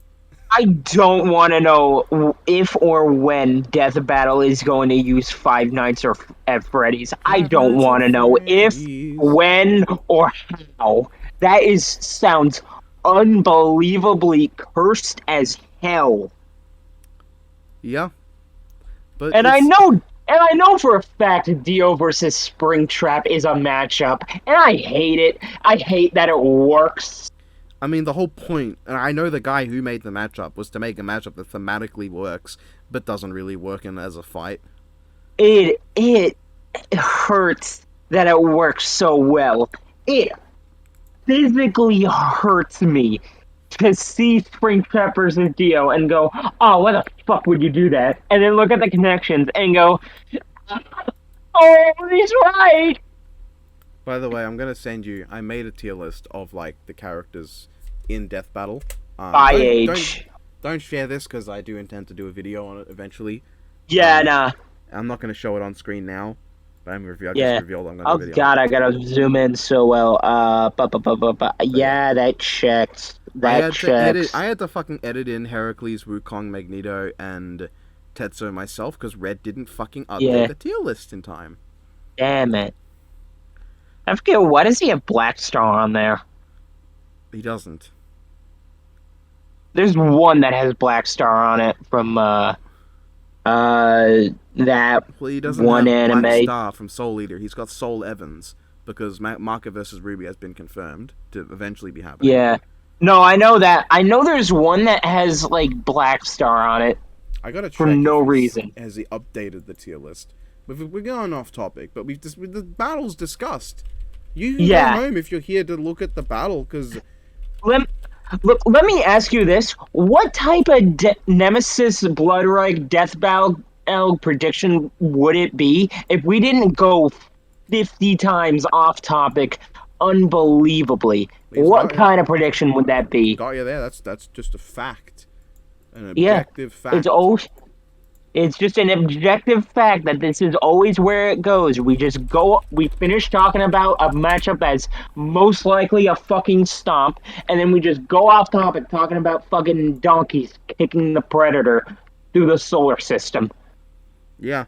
I don't want to know if or when Death Battle is going to use Five Nights at Freddy's. I Five don't Nights want at to know if, Freddy's. when, or how. That is sounds unbelievably cursed as hell. Yeah, but And I it's know and I know for a fact Dio versus Springtrap is a matchup, and I hate it. I hate that it works. I mean, the whole point, and I know the guy who made the matchup was to make a matchup that thematically works, but doesn't really work in as a fight. It hurts that it works so well. It physically hurts me to see Springtrap versus Dio and go, oh, why the fuck would you do that? And then look at the connections and go, oh, he's right. By the way, I'm gonna send you. I made a tier list of like the characters in Death Battle. By Don't, age. don't share this because I do intend to do a video on it eventually. Yeah, nah. I'm not gonna show it on screen now, but I've Yeah. just revealed I'm gonna Oh do a video. god, I gotta zoom in so well. Yeah, that checks. That checks. I had to fucking edit in Heracles, Wukong, Magneto, and Tetsuo myself because Red didn't fucking update the tier list in time. Damn it. I forget, why does he have Black Star on there? He doesn't. There's one that has Black Star on it from that Well, he doesn't one have anime. Black Star from Soul Eater. He's got Soul Evans because Marco vs. Ruby has been confirmed to eventually be happening. Yeah. No, I know that. I know there's one that has like Black Star on it. I gotta check for no reason. Has he updated the tier list? We're going off topic, but the battle's discussed. You can go home if you're here to look at the battle, because... Let me ask you this. What type of Nemesis Bloodreich Death Battle prediction would it be if we didn't go 50 times off topic unbelievably? What kind of prediction would that be? Got you there. That's just a fact. An objective fact. It's just an objective fact that this is always where it goes. We finish talking about a matchup that's most likely a fucking stomp, and then we just go off topic talking about fucking donkeys kicking the Predator through the solar system. Yeah.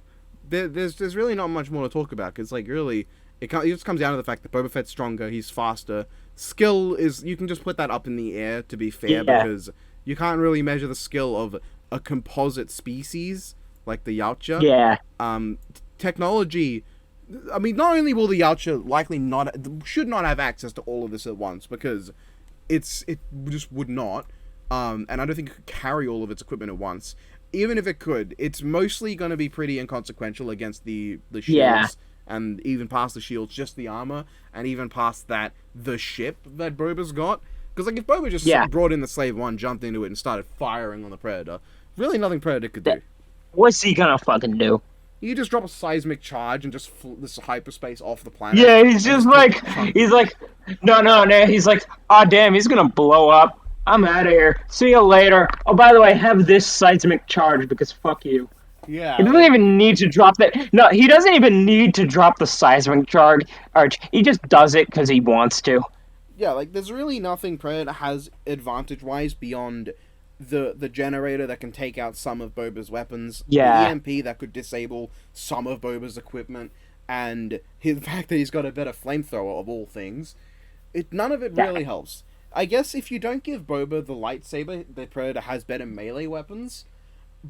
There's really not much more to talk about, because, like, really, it just comes down to the fact that Boba Fett's stronger, he's faster. Skill is, you can just put that up in the air, to be fair, because you can't really measure the skill of a composite species like the Yautja. Yeah. Technology. I mean, not only will the Yautja should not have access to all of this at once, because it just would not. And I don't think it could carry all of its equipment at once. Even if it could, it's mostly going to be pretty inconsequential against the shields. Yeah. And even past the shields, just the armor, and even past that, the ship that Boba's got. Because, like, if Boba just brought in the Slave One, jumped into it, and started firing on the Predator, really nothing Predator could do. What's he gonna fucking do? You just drop a seismic charge and just this hyperspace off the planet. Yeah, he's like, no. He's like, oh damn, he's gonna blow up. I'm out of here. See you later. Oh, by the way, have this seismic charge because fuck you. Yeah. He doesn't even need to drop that. No, he doesn't even need to drop the seismic charge. He just does it because he wants to. Yeah, like, there's really nothing Predator has advantage-wise beyond the generator that can take out some of Boba's weapons, the EMP that could disable some of Boba's equipment, and the fact that he's got a better flamethrower of all things. None of it really helps. I guess if you don't give Boba the lightsaber, the Predator has better melee weapons,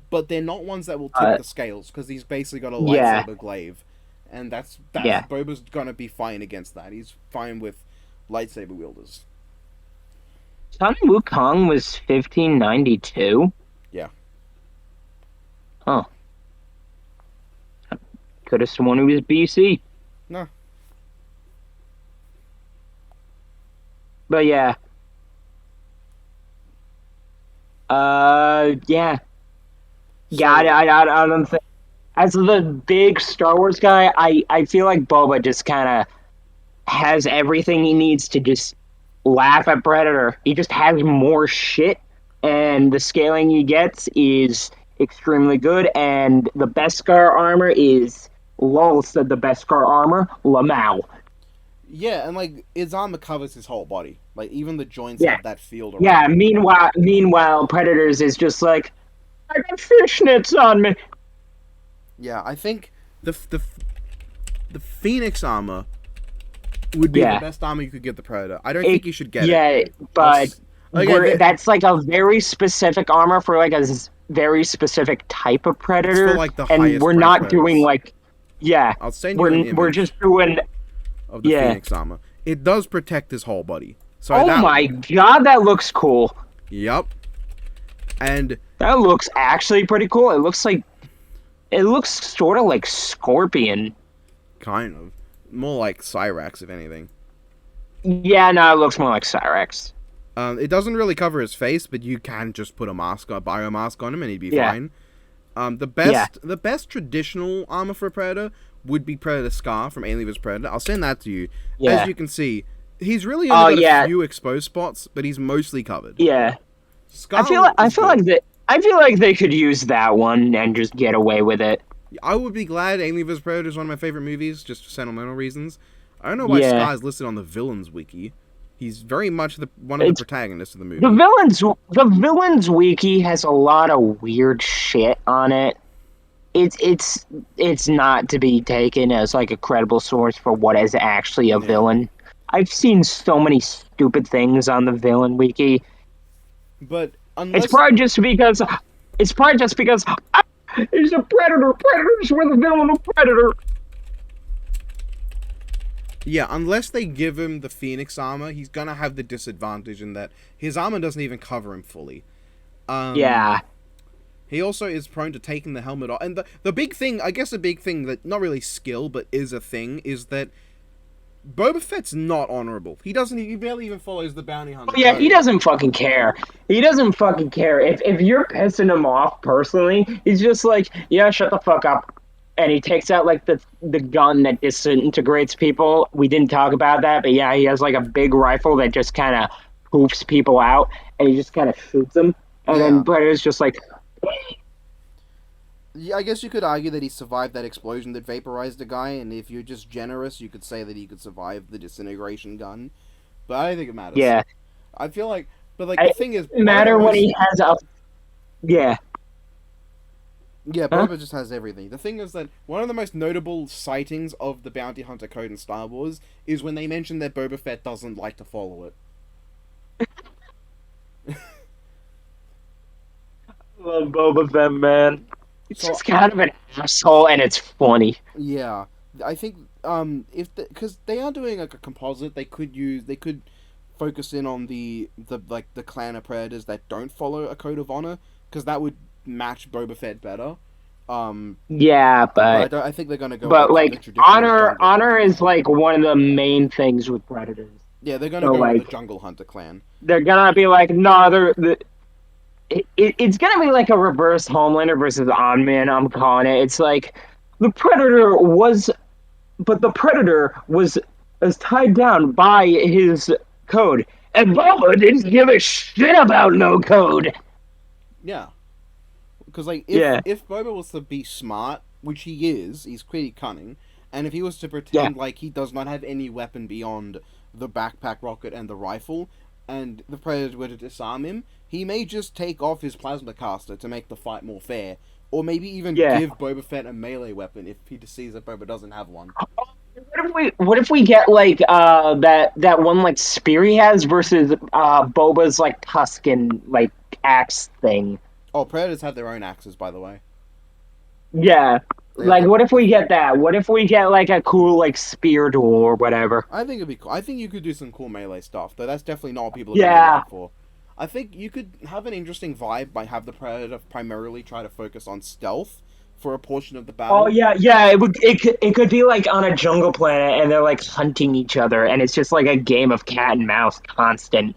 but they're not ones that will tip the scales, because he's basically got a lightsaber glaive, and that's Boba's gonna be fine against that. He's fine with lightsaber wielders. Sun Wukong was 1592? Yeah. Huh. Could have sworn he was BC. No. But yeah. Yeah. So, I don't think... As the big Star Wars guy, I feel like Boba just kind of has everything he needs to just laugh at Predator. He just has more shit, and the scaling he gets is extremely good, and the Beskar armor is... Lol said the Beskar armor, Lamau. Yeah, and like its armor covers his whole body. Like even the joints Yeah, have that field around yeah. them. Meanwhile, Predators is just like, I got fishnets on me. Yeah, I think the the the Phoenix armor would be the Yeah, best armor you could get the Predator. I don't it think you should get it. yeah, I'll but okay. we're that's like a very specific armor for like a very specific type of It's for predator, like the and highest we're rank not doing predators. like, yeah, I'll send you an we're image just doing, of the yeah. Phoenix armor. It does protect his whole body. So Oh that my god, that looks cool. yep. And That looks actually pretty cool. It looks sort of like Scorpion. kind of more like Cyrax if anything. Yeah, no, it looks more like Cyrex. It doesn't really cover his face, but you can just put a mask, a bio mask on him, and he'd be Yeah, fine. yeah, The best traditional armor for a Predator would be Predator Scar from Alien vs Predator. I'll send that to you. As yeah. you can see, he's really Oh only got a yeah, few exposed spots, but he's mostly covered. yeah. Scar is good. I feel like they could use that one and just get away with it. I would be glad Alien vs Predator is one of my favorite movies, just for sentimental reasons. I don't know why Yeah, Scar is listed on the villains wiki. He's very much one of the it's protagonists of the the movie. villains. The villains wiki has a lot of weird shit on it. It's not to be taken as like a credible source for what is actually a Yeah, villain. I've seen so many stupid things on the villain wiki. but It's unless probably just because it's probably just because he's a predator. Predators were the villain of Predator. yeah, unless they give him the Phoenix armor, he's gonna have the disadvantage in that his armor doesn't even cover him fully. Um, Yeah, he also is prone to taking the helmet off. And the big thing, I guess the big thing that, not really skill, but is a thing, is that Boba Fett's not honorable. He barely even follows the bounty hunter yeah. He code. doesn't fucking care. He doesn't fucking care. If you're pissing him off personally, he's just like, yeah, shut the fuck up. And he takes out like the gun that disintegrates people. We didn't talk about that, but yeah, he has like a big rifle that just kind of poofs people out, and he just kind of shoots them. And then Yeah. Predator's just like, Yeah, I guess you could argue that he survived that explosion that vaporized a guy, and if you're just generous, you could say that he could survive the disintegration gun. But I don't think it matters. yeah. I feel like, but like the It thing is, doesn't one of the matter when most he has a, yeah, yeah, huh? Boba just has everything. The thing is that one of the most notable sightings of the bounty hunter code in Star Wars is when they mention that Boba Fett doesn't like to follow it. Love Boba Fett, man. It's So just kind of an asshole, and it's funny. yeah, I think if because they are doing like a composite, they could focus in on the clan of predators that don't follow a code of honor because that would match Boba Fett better. Um, Yeah, but I think they're gonna go with but the like traditional jungle hunter honor is clan. like one of the main things with predators. Yeah, they're gonna So go with the like jungle hunter clan. they're gonna be like, no, it's gonna be like a reverse Homelander versus On Man. I'm calling it. It's like the predator was, but the predator was tied down by his code, and Boba didn't give a shit about no code. Yeah, because like Yeah, if Boba was to be smart, which he is, he's pretty cunning, and if he was to yeah, pretend like he does not have any weapon beyond the backpack rocket and the rifle, and the Predator were to disarm him, he may just take off his plasma caster to make the fight more fair, or maybe even yeah. give Boba Fett a melee weapon if he sees that Boba doesn't have one. What if we get like that one like spear he has versus Boba's like Tuscan like axe thing? Oh, Predators have their own axes, by the way. Yeah. They have Like what if we get that? What if we get like a cool like spear duel or whatever? I think it'd be cool. I think you could do some cool melee stuff, though. That's definitely not what people are going to be Yeah. looking for. I think you could have an interesting vibe by have the Predator primarily try to focus on stealth for a portion of the Oh battle. yeah, yeah. It could be like on a jungle planet and they're like hunting each other and it's just like a game of cat and mouse constant.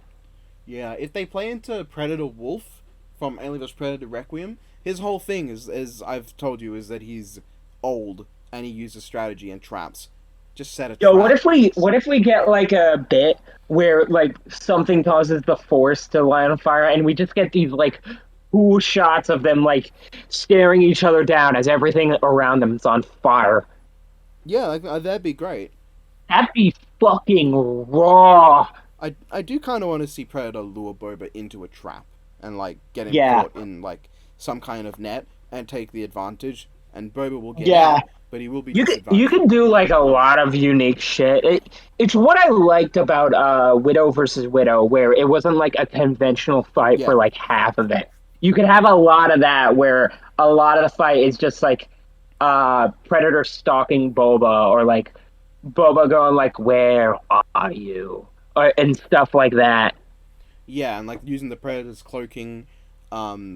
Yeah, if they play into Predator Wolf from Alien vs Predator Requiem, his whole thing is, as I've told you, is that he's old and he uses strategy and traps. Just set a Yo, trap. what if we get like a bit where like something causes the force to light on fire and we just get these like cool shots of them like staring each other down as everything around them is on fire. Yeah, like, that'd be great. That'd be fucking raw. I do kind of want to see Predator lure Boba into a trap and like get him Yeah, caught in like some kind of net and take the advantage, and Boba will get yeah. out, but he will be You disadvantaged. can do like a lot of unique shit. It's what I liked about Widow versus Widow, where it wasn't like a conventional fight for Yeah, like half of it. You can have a lot of that where a lot of the fight is just like Predator stalking Boba or like Boba going like, "Where are you?" and stuff like that. yeah, and like using the Predator's cloaking,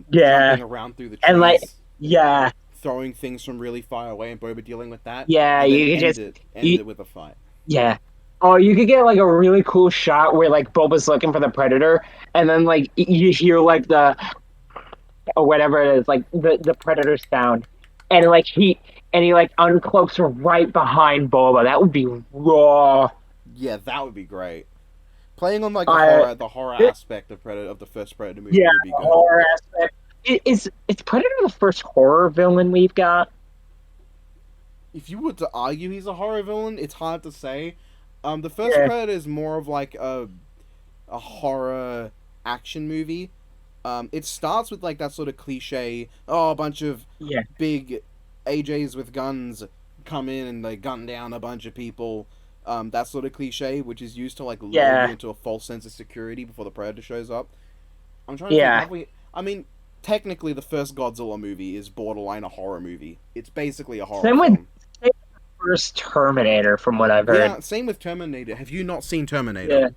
Yeah, jumping around through the and like trees, yeah, throwing things from really far away, and Boba dealing with that, yeah. and then You could end you, it with a fight. Yeah. Oh, you could get like a really cool shot where like Boba's looking for the predator, and then like you hear like the or whatever it is, like the predator sound, and like he like uncloaks right behind Boba. That would be raw. Yeah, that would be great. Playing on like I the horror aspect of Predator of the first Predator movie Yeah, would be the good. horror aspect. Is Predator the first horror villain we've got? If you were to argue he's a horror villain, it's hard to say. The first Yeah, Predator is more of like a horror action movie. It starts with like that sort of cliche. Oh, a bunch of yeah, big AJs with guns come in and they gun down a bunch of people. That sort of cliche, which is used to like lull you yeah, into a false sense of security before the Predator shows up. I'm trying to think. yeah. Have we? I mean, technically, the first Godzilla movie is borderline a horror movie. It's basically a horror Same with film. same with the first Terminator, from what I've heard. Yeah, same with Terminator. Have you not seen Terminator? Yeah.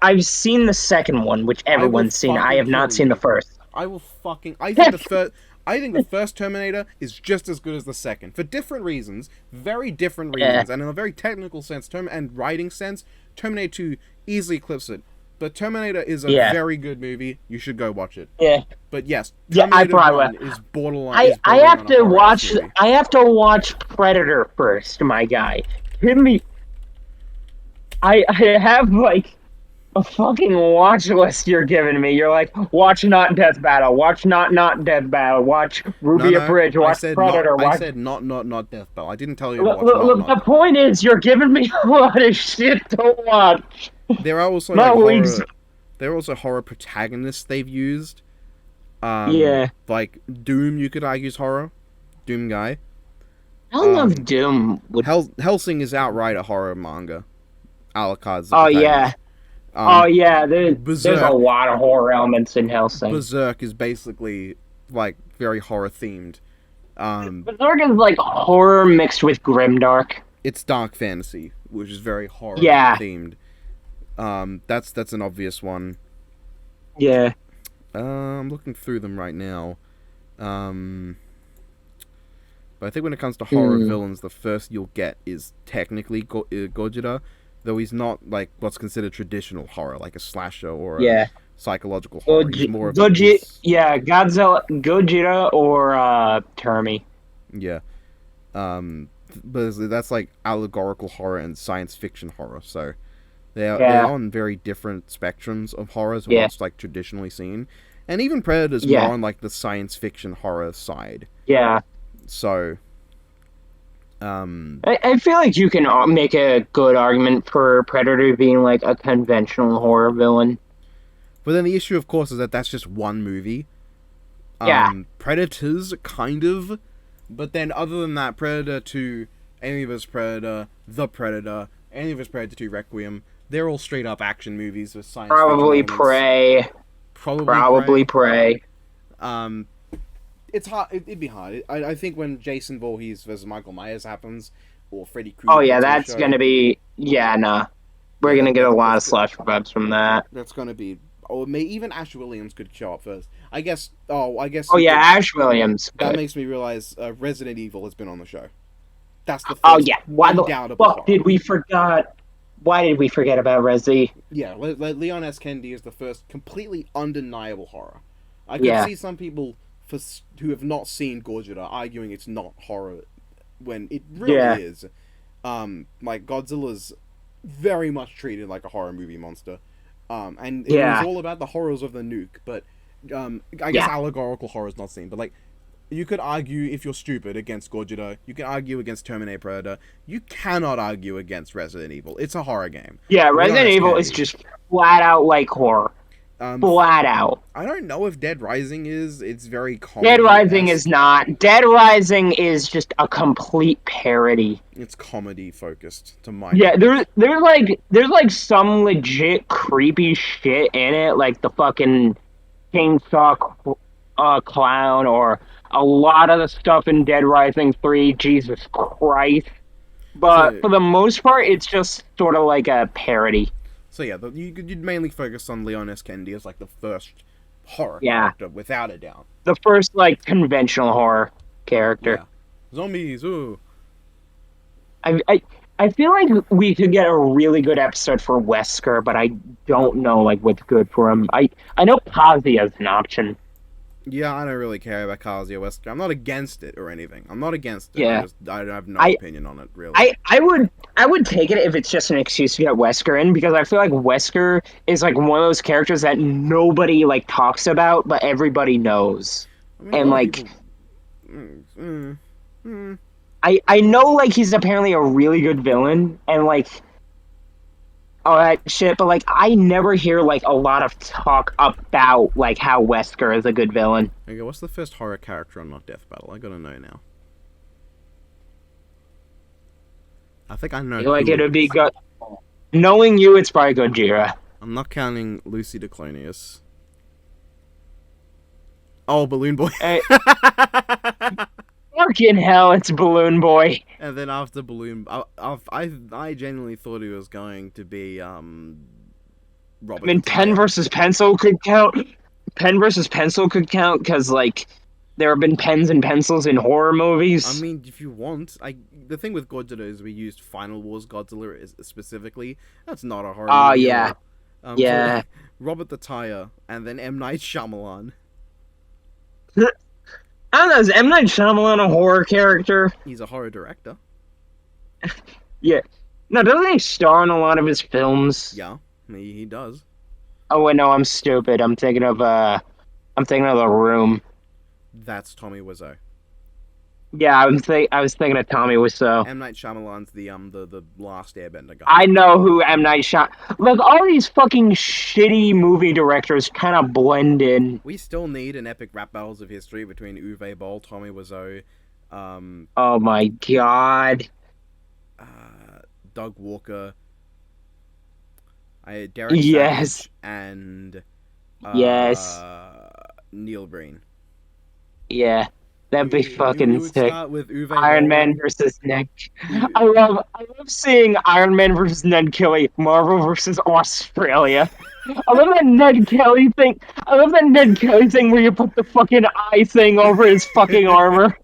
I've seen the second one, which I will everyone's seen. I fucking have not kill seen the you. first. I will fucking. I think the first. I think the first Terminator is just as good as the second for different reasons, very different Yeah, reasons, and in a very technical sense, and writing sense, Terminator 2 easily eclipses it. But Terminator is a yeah, very good movie. You should go watch it. yeah, But yes, yeah. I Terminator probably will. 1 is I bordering have on a to horror ass watch. movie. I have to watch Predator first, my guy. Give me. I have like a fucking watch list you're giving me. You're like, watch Not Death Battle, watch Not Death Battle, watch No, Ruby no. Bridge, I watch said not. Predator, I watch. said not Death Bell. I didn't tell you to watch The not. point is, you're giving me a lot of shit to watch. There are also like Not least. horror. There are also horror protagonists they've used. Yeah. Like Doom, you could argue is horror. Doom guy. I love Um, Doom. Helsing is outright a horror manga. Alucard's the Oh yeah, protagonist. oh Um, yeah. There's a Berserk. lot of horror elements in Hellsing. Berserk is basically like very horror themed. Um, Berserk is like horror mixed with grimdark. it's dark fantasy, which is very horror Yeah, themed. That's an obvious one. yeah. I'm looking through them right now. Um, but I think when it comes to horror Hmm. villains, the first you'll get is technically Gojira, though he's not like what's considered traditional horror, like a slasher or a Yeah. psychological horror. He's more of Yeah, Godzilla, Gojira, or Termi. yeah. But that's like allegorical horror and science fiction horror. So they're Yeah, on very different spectrums of horrors of yeah, what's like traditionally seen, and even Predator's more yeah, on like the science fiction horror side. yeah. So um, I feel like you can make a good argument for Predator being like a conventional horror villain. but then the issue, of course, is that that's just one movie. Yeah, Predators, kind of. But then, other than that, Predator 2, Alien vs. Predator, The Predator, Alien vs. Predator 2 Requiem, they're all straight up action movies with science fiction probably elements. Prey. Probably Probably Prey. Prey. Um, it's hard. It'd be hard. I think when Jason Voorhees versus Michael Myers happens, or Freddy Oh Krueger yeah, gets on the that's show, gonna be yeah, nah. We're yeah, gonna get a lot of that's slash vibes from that. that's gonna be. Or even Ash Williams could show up first. I guess. Oh, I guess Oh you yeah, could. Ash Williams. That Good. makes me realize Resident Evil has been on the show. That's the Oh first yeah. Why the undoubtable fuck horror. did we forgot? Why did we forget about Resi? Yeah, Leon S. Kennedy is the first completely undeniable horror. I could Yeah, see some people who have not seen Gojira arguing it's not horror when it yeah, really is. Like Godzilla's very much treated like a horror movie monster. And it was yeah, all about the horrors of the nuke, but I guess yeah, allegorical horror is not seen. But like You could argue, if you're stupid, against Gogeta. You can argue against Terminator Predator. You cannot argue against Resident Evil. It's a horror game. Yeah, With Resident honest Evil is candy. just flat out like horror. Flat out. I don't know if Dead Rising is. It's very Dead Rising comedy-esque. is not. Dead Rising is just a complete parody. It's comedy focused, to my Yeah, knowledge. there's like some legit creepy shit in it, like the fucking chainsaw clown, or a lot of the stuff in Dead Rising 3. Jesus Christ! But So, for the most part, it's just sort of like a parody. so yeah, you'd mainly focus on Leon S. Kennedy as like the first horror Yeah, character, without a doubt. the first like conventional horror character. Yeah, zombies. Ooh. I, I I feel like we could get a really good episode for Wesker, but I don't know like what's good for him. I know Kazuya is an option. Yeah, I don't really care about Kazuya Wesker. I'm not against it or anything. I'm not against it. Yeah, I have no I opinion on it really. I would take it if it's just an excuse to get Wesker in, because I feel like Wesker is like one of those characters that nobody like talks about, but everybody knows. I mean, a And lot of like people. Mm, mm, mm. I know like he's apparently a really good villain and like all that shit, but like I never hear like a lot of talk about like how Wesker is a good villain. Okay, what's the first horror character on Not Death Battle? I gotta know now. I think I know I feel like who it it'd be is. good. Knowing you, it's probably Gojira. I'm not counting Lucy DeClonius. Oh, Balloon Boy. Hey, fucking hell, it's Balloon Boy. And then after Balloon, I genuinely thought he was going to be I Robert mean, the pen Tire. versus pencil could count. Pen versus pencil could count because like there have been pens and pencils in horror I movies. mean, if you want, the thing with Godzilla is we used Final Wars Godzilla specifically. That's not a horror Oh movie at yeah, all. So yeah. Robert the Tire, and then M Night Shyamalan. I don't know. Is M Night Shyamalan a horror character? He's a horror director. Yeah. No, doesn't he star in a lot of his films? Yeah, he does. Oh wait, no, I'm stupid. I'm thinking of The Room. That's Tommy Wiseau. Yeah, I was thinking of Tommy Wiseau. M Night Shyamalan's the last Airbender guy. I know who M Night Shyamalan. Look, all these fucking shitty movie directors kind of blend in. We still need an epic rap battles of history between Uwe Boll, Tommy Wiseau, Oh my god. Doug Walker, Derek Yes. Savage, and Yes. Neil Breen. Yeah. That'd be We fucking would sick. start with Uwe Iron Boll. Man versus Ned. We, I love seeing Iron Man versus Ned Kelly, Marvel versus Australia. I love that Ned Kelly thing. I love that Ned Kelly thing where you put the fucking eye thing over his fucking armor.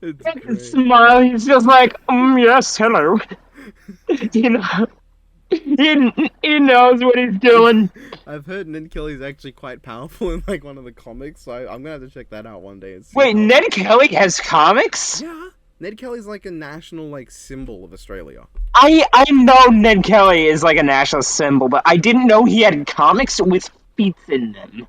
It's Fucking great. smile. He's just like, yes, hello. You know, he knows what he's doing. I've heard Ned Kelly's actually quite powerful in like one of the comics, so I'm gonna have to check that out one day and see. Wait, Ned Kelly has comics? Yeah, Ned Kelly's like a national like symbol of Australia. I know Ned Kelly is like a national symbol, but I didn't know he had comics with Feats in them.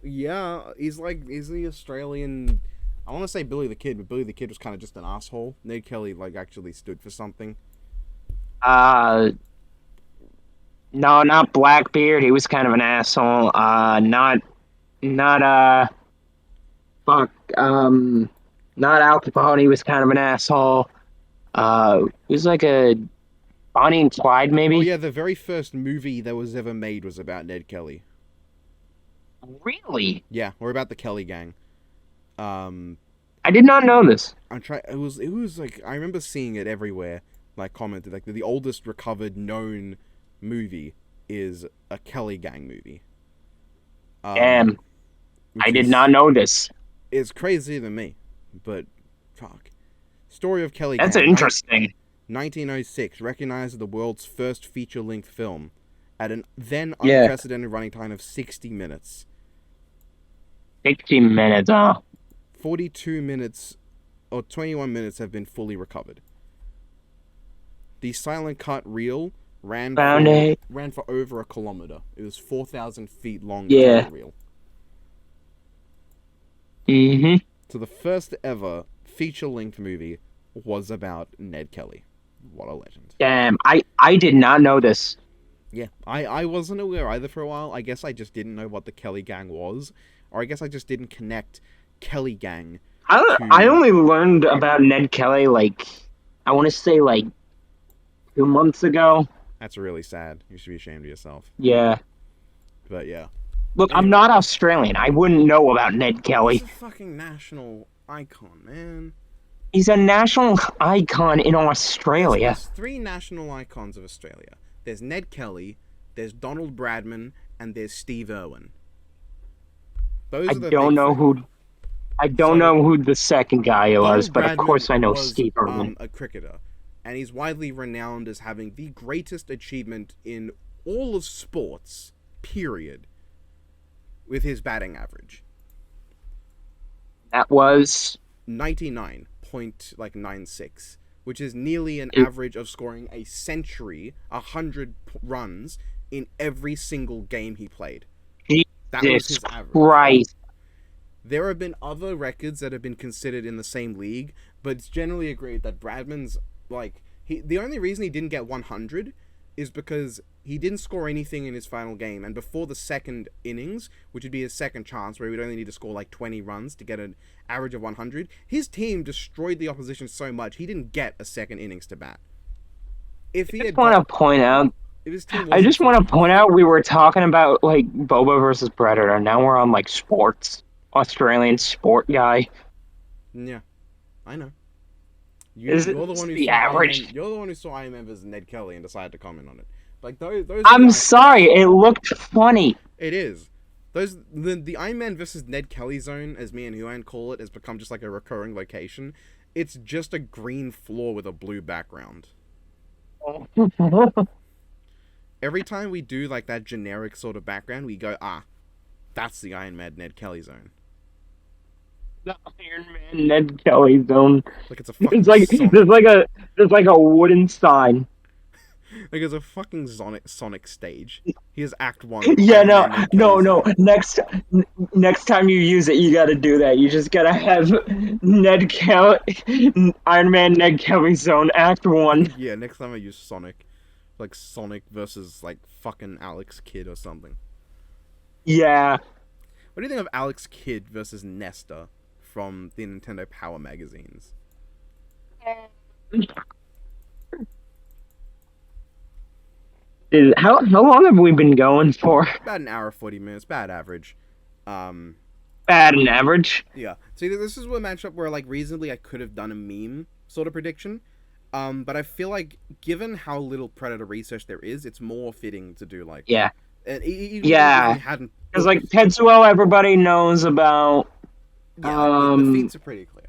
Yeah, he's the Australian. I want to say Billy the Kid, but Billy the Kid was kind of just an asshole. Ned Kelly like actually stood for something. No, not Blackbeard. He was kind of an asshole. Not fuck. Not Al Capone. He was kind of an asshole. He was like a Bonnie and Clyde, maybe. Oh yeah, the very first movie that was ever made was about Ned Kelly. Really? Yeah, or about the Kelly gang. I did not know this. It was like I remember seeing it everywhere. Like commented like the oldest recovered known movie is a Kelly gang movie. Damn, I did not know this. It's crazier than me, but fuck. Story of Kelly That's gang. interesting. 1906, recognized as the world's first feature-length film, at an then Yeah. unprecedented running time of 60 minutes. 60 minutes, huh? 42 minutes or 21 minutes have been fully recovered. The silent cut reel ran for over a kilometer. It was 4,000 feet long. Yeah. Reel. Mm-hmm. So the first ever feature-length movie was about Ned Kelly. What a legend. Damn, I did not know this. Yeah, I wasn't aware either for a while. I guess I just didn't know what the Kelly Gang was. Or I guess I just didn't connect Kelly Gang I to... only learned about Ned Kelly like I want to say like 2 months ago. That's really sad. You should be ashamed of yourself. Yeah. But yeah. Look, I'm Anyway, not Australian. I wouldn't know about Ned he's Kelly. a fucking national icon, man. He's a national icon in There's Australia. there's three national icons of Australia. There's Ned Kelly, there's Donald Bradman, and there's Steve Irwin. I Those are the don't big know three. who I don't So know who the second guy was, Donald but of Bradman course I know was Steve Irwin. a cricketer, and he's widely renowned as having the greatest achievement in all of sports, period, with his batting average. That was 99.96, which is nearly an it, average of scoring a century, 100 runs in every single game he played. That was Jesus his average. Christ. There have been other records that have been considered in the same league, but it's generally agreed that Bradman's the only reason he didn't get 100 is because he didn't score anything in his final game, and before the second innings, which would be his second chance, where he would only need to score like 20 runs to get an average of 100, his team destroyed the opposition so much he didn't get a second innings to bat. If he I just had want got, to point out if his team I wasn't just so want to trash, point out we were talking about like Boba versus Predator. Now we're on like sports. Australian sport guy. yeah, I know. Is You're the this one who the saw Iron Man. average? You're the one who saw Iron Man versus Ned Kelly and decided to comment on it. Like those are the I'm sorry, it looked funny. It is. The Iron Man versus Ned Kelly zone, as me and Huan call it, has become just like a recurring location. It's just a green floor with a blue background. Every time we do like that generic sort of background, we go, that's the Iron Man Ned Kelly zone. The Iron Man Ned Kelly zone. Like it's a It's fucking like Sonic. there's like a wooden sign. Like it's a fucking Sonic stage. Here's Act 1, Yeah, Iron no, Man Ned Kelly no, no. zone. Next time you use it, you got to do that. You just gotta have Ned Kelly, Iron Man Ned Kelly Zone Act One. Yeah, next time I use Sonic. Like Sonic versus like fucking Alex Kidd or something. Yeah, What do you think of Alex Kidd versus Nesta from the Nintendo Power magazines? dude, how long have we been going for? About an hour 40 minutes, bad average. Um, Bad and average. yeah. See, this is a matchup where like reasonably I could have done a meme sort of prediction. But I feel like given how little Predator research there is, it's more fitting to do like Yeah, and even if yeah. we hadn't Because like Tetsuo, everybody knows about. yeah, like the feats are pretty clear.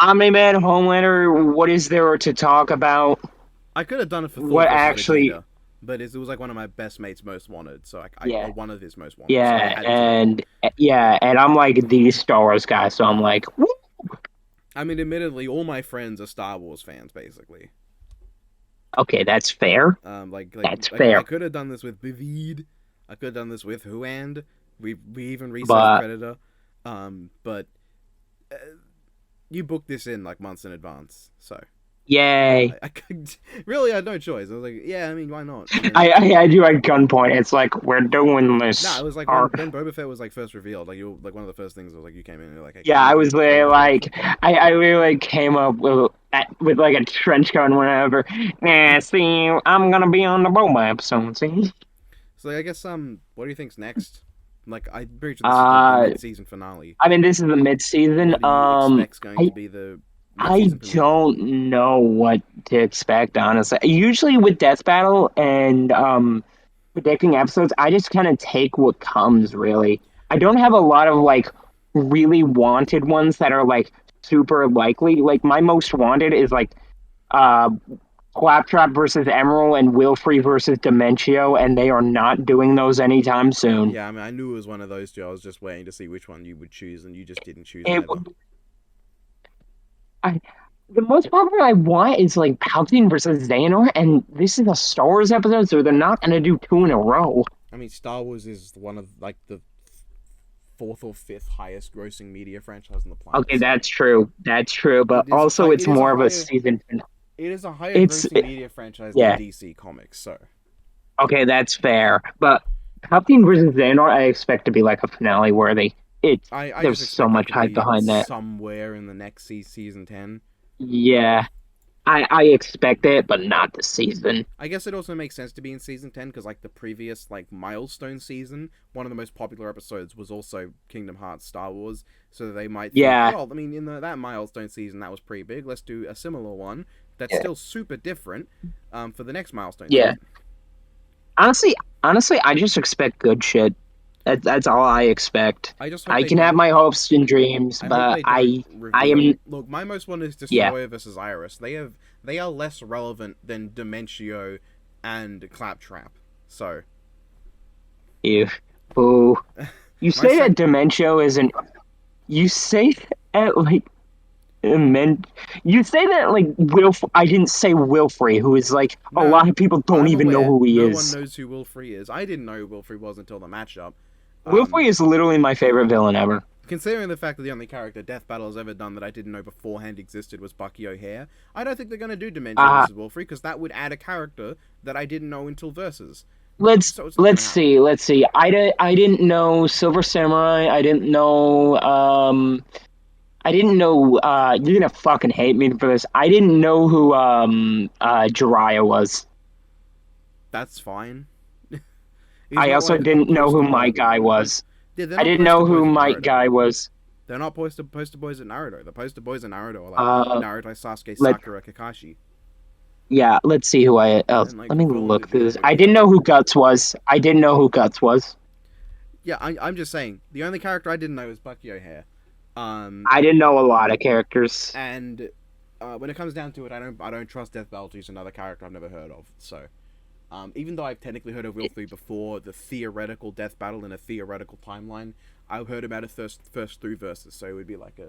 Omni-Man, Homelander. What is there to talk about? I could have done it for Thor What versus actually? Vegeta, but it was like one of my best mates most wanted, so Yeah, one of his most wanted, so I yeah, had to. and yeah, and I'm like the Star Wars guy, so I'm like, woo. I mean, admittedly, all my friends are Star Wars fans, basically. Okay, that's fair. That's I fair. could have done this with Vivid. I could have done this with Huand. We even researched But Predator. But uh, you booked this in like months in advance, so yay. I could really I had no choice. I was like, yeah, I mean, why not? And then, I had you at gunpoint. It's like we're doing nah, this. it was like Or, when Boba Fett was like first revealed. Like you, like one of the first things was like you came in and you're like, hey, yeah, can we I do was literally Boba Fett? like, I really like came up with like a trench coat and whatever. Yeah, see, I'm gonna be on the Boba episode. See, So I guess what do you think's next? Like I'm pretty sure this is the uh, mid-season finale. I mean, this is the mid-season. What do you expect's going to I be the I mid-season premiere? don't know what to expect, honestly. Usually with Death Battle and predicting episodes, I just kind of take what comes, really. I don't have a lot of like really wanted ones that are like super likely. Like my most wanted is like uh Claptrap versus Emerald and Wilfrey versus Dementio, and they are not doing those anytime soon. Yeah, I mean, I knew it was one of those two. I was just waiting to see which one you would choose, and you just didn't choose It, either. I, the most popular I want is like Palpatine versus Xehanort, and this is a Star Wars episode, so they're not gonna do two in a row. I mean, Star Wars is one of like the fourth or fifth highest grossing media franchise on the planet. Okay, So that's true. That's true. But it is a also, high. it's It is a more of a higher. season. It is a higher It's grossing media franchise than yeah. DC Comics. So Okay, that's fair. But Palpatine versus Xehanort, I expect to be like a finale worthy. It's I there's just so expect that much to hype be behind that. somewhere in the next season 10. Yeah, I expect it, but not this season. I guess it also makes sense to be in season 10 because like the previous like milestone season, one of the most popular episodes was also Kingdom Hearts Star Wars, so they might think, Yeah, well, I mean, in that milestone season that was pretty big. Let's do a similar one that's yeah, still super different for the next milestone yeah. season. Honestly, honestly, I just expect good shit. That's all I expect. I just hope I they can have don't. my hopes and dreams, I hope but they don't I reveal. am Look, my most one is yeah. Destroyer versus Iris. They are less relevant than Dementio and Claptrap. So You, boo. You my say that sec. Dementio isn't. You say that like men. You say that like Wilf. I didn't say Wilfrey, who is like a No, lot of people don't I'm even know aware. who he No one is. knows who Wilfrey is. I didn't know who Wilfrey was until the matchup. Wilfrey Um, is literally my favorite villain ever. Considering the fact that the only character Death Battle has ever done that I didn't know beforehand existed was Bucky O'Hare, I don't think they're going to do Dementio Uh versus Wilfrey because that would add a character that I didn't know until Versus. let's So it's not going let's to happen. see. Let's see. I didn't know Silver Samurai. I didn't know I didn't know you're gonna fucking hate me for this. I didn't know who Jiraiya was. That's fine. He's I not also like a didn't know who poster my boy guy villain. was. Yeah, they're I not didn't poster know boys who at my Naruto. guy was. They're not poster boys at Naruto. The poster boys at Naruto are like Uh Naruto, Sasuke, let Sakura, Kakashi, yeah, let's see who I else. and like Let me Village look through this. Village I didn't People. know who Guts was. I didn't know who Guts was. Yeah, I'm just saying. The only character I didn't know was Bucky O'Hare. Um, I didn't know a lot of characters. and when it comes down to it, I don't trust Death Battle to use another character I've never heard of. So, even though I've technically heard of Wilfrey before the theoretical Death Battle in a theoretical timeline, I've heard about it first through verses. So it would be like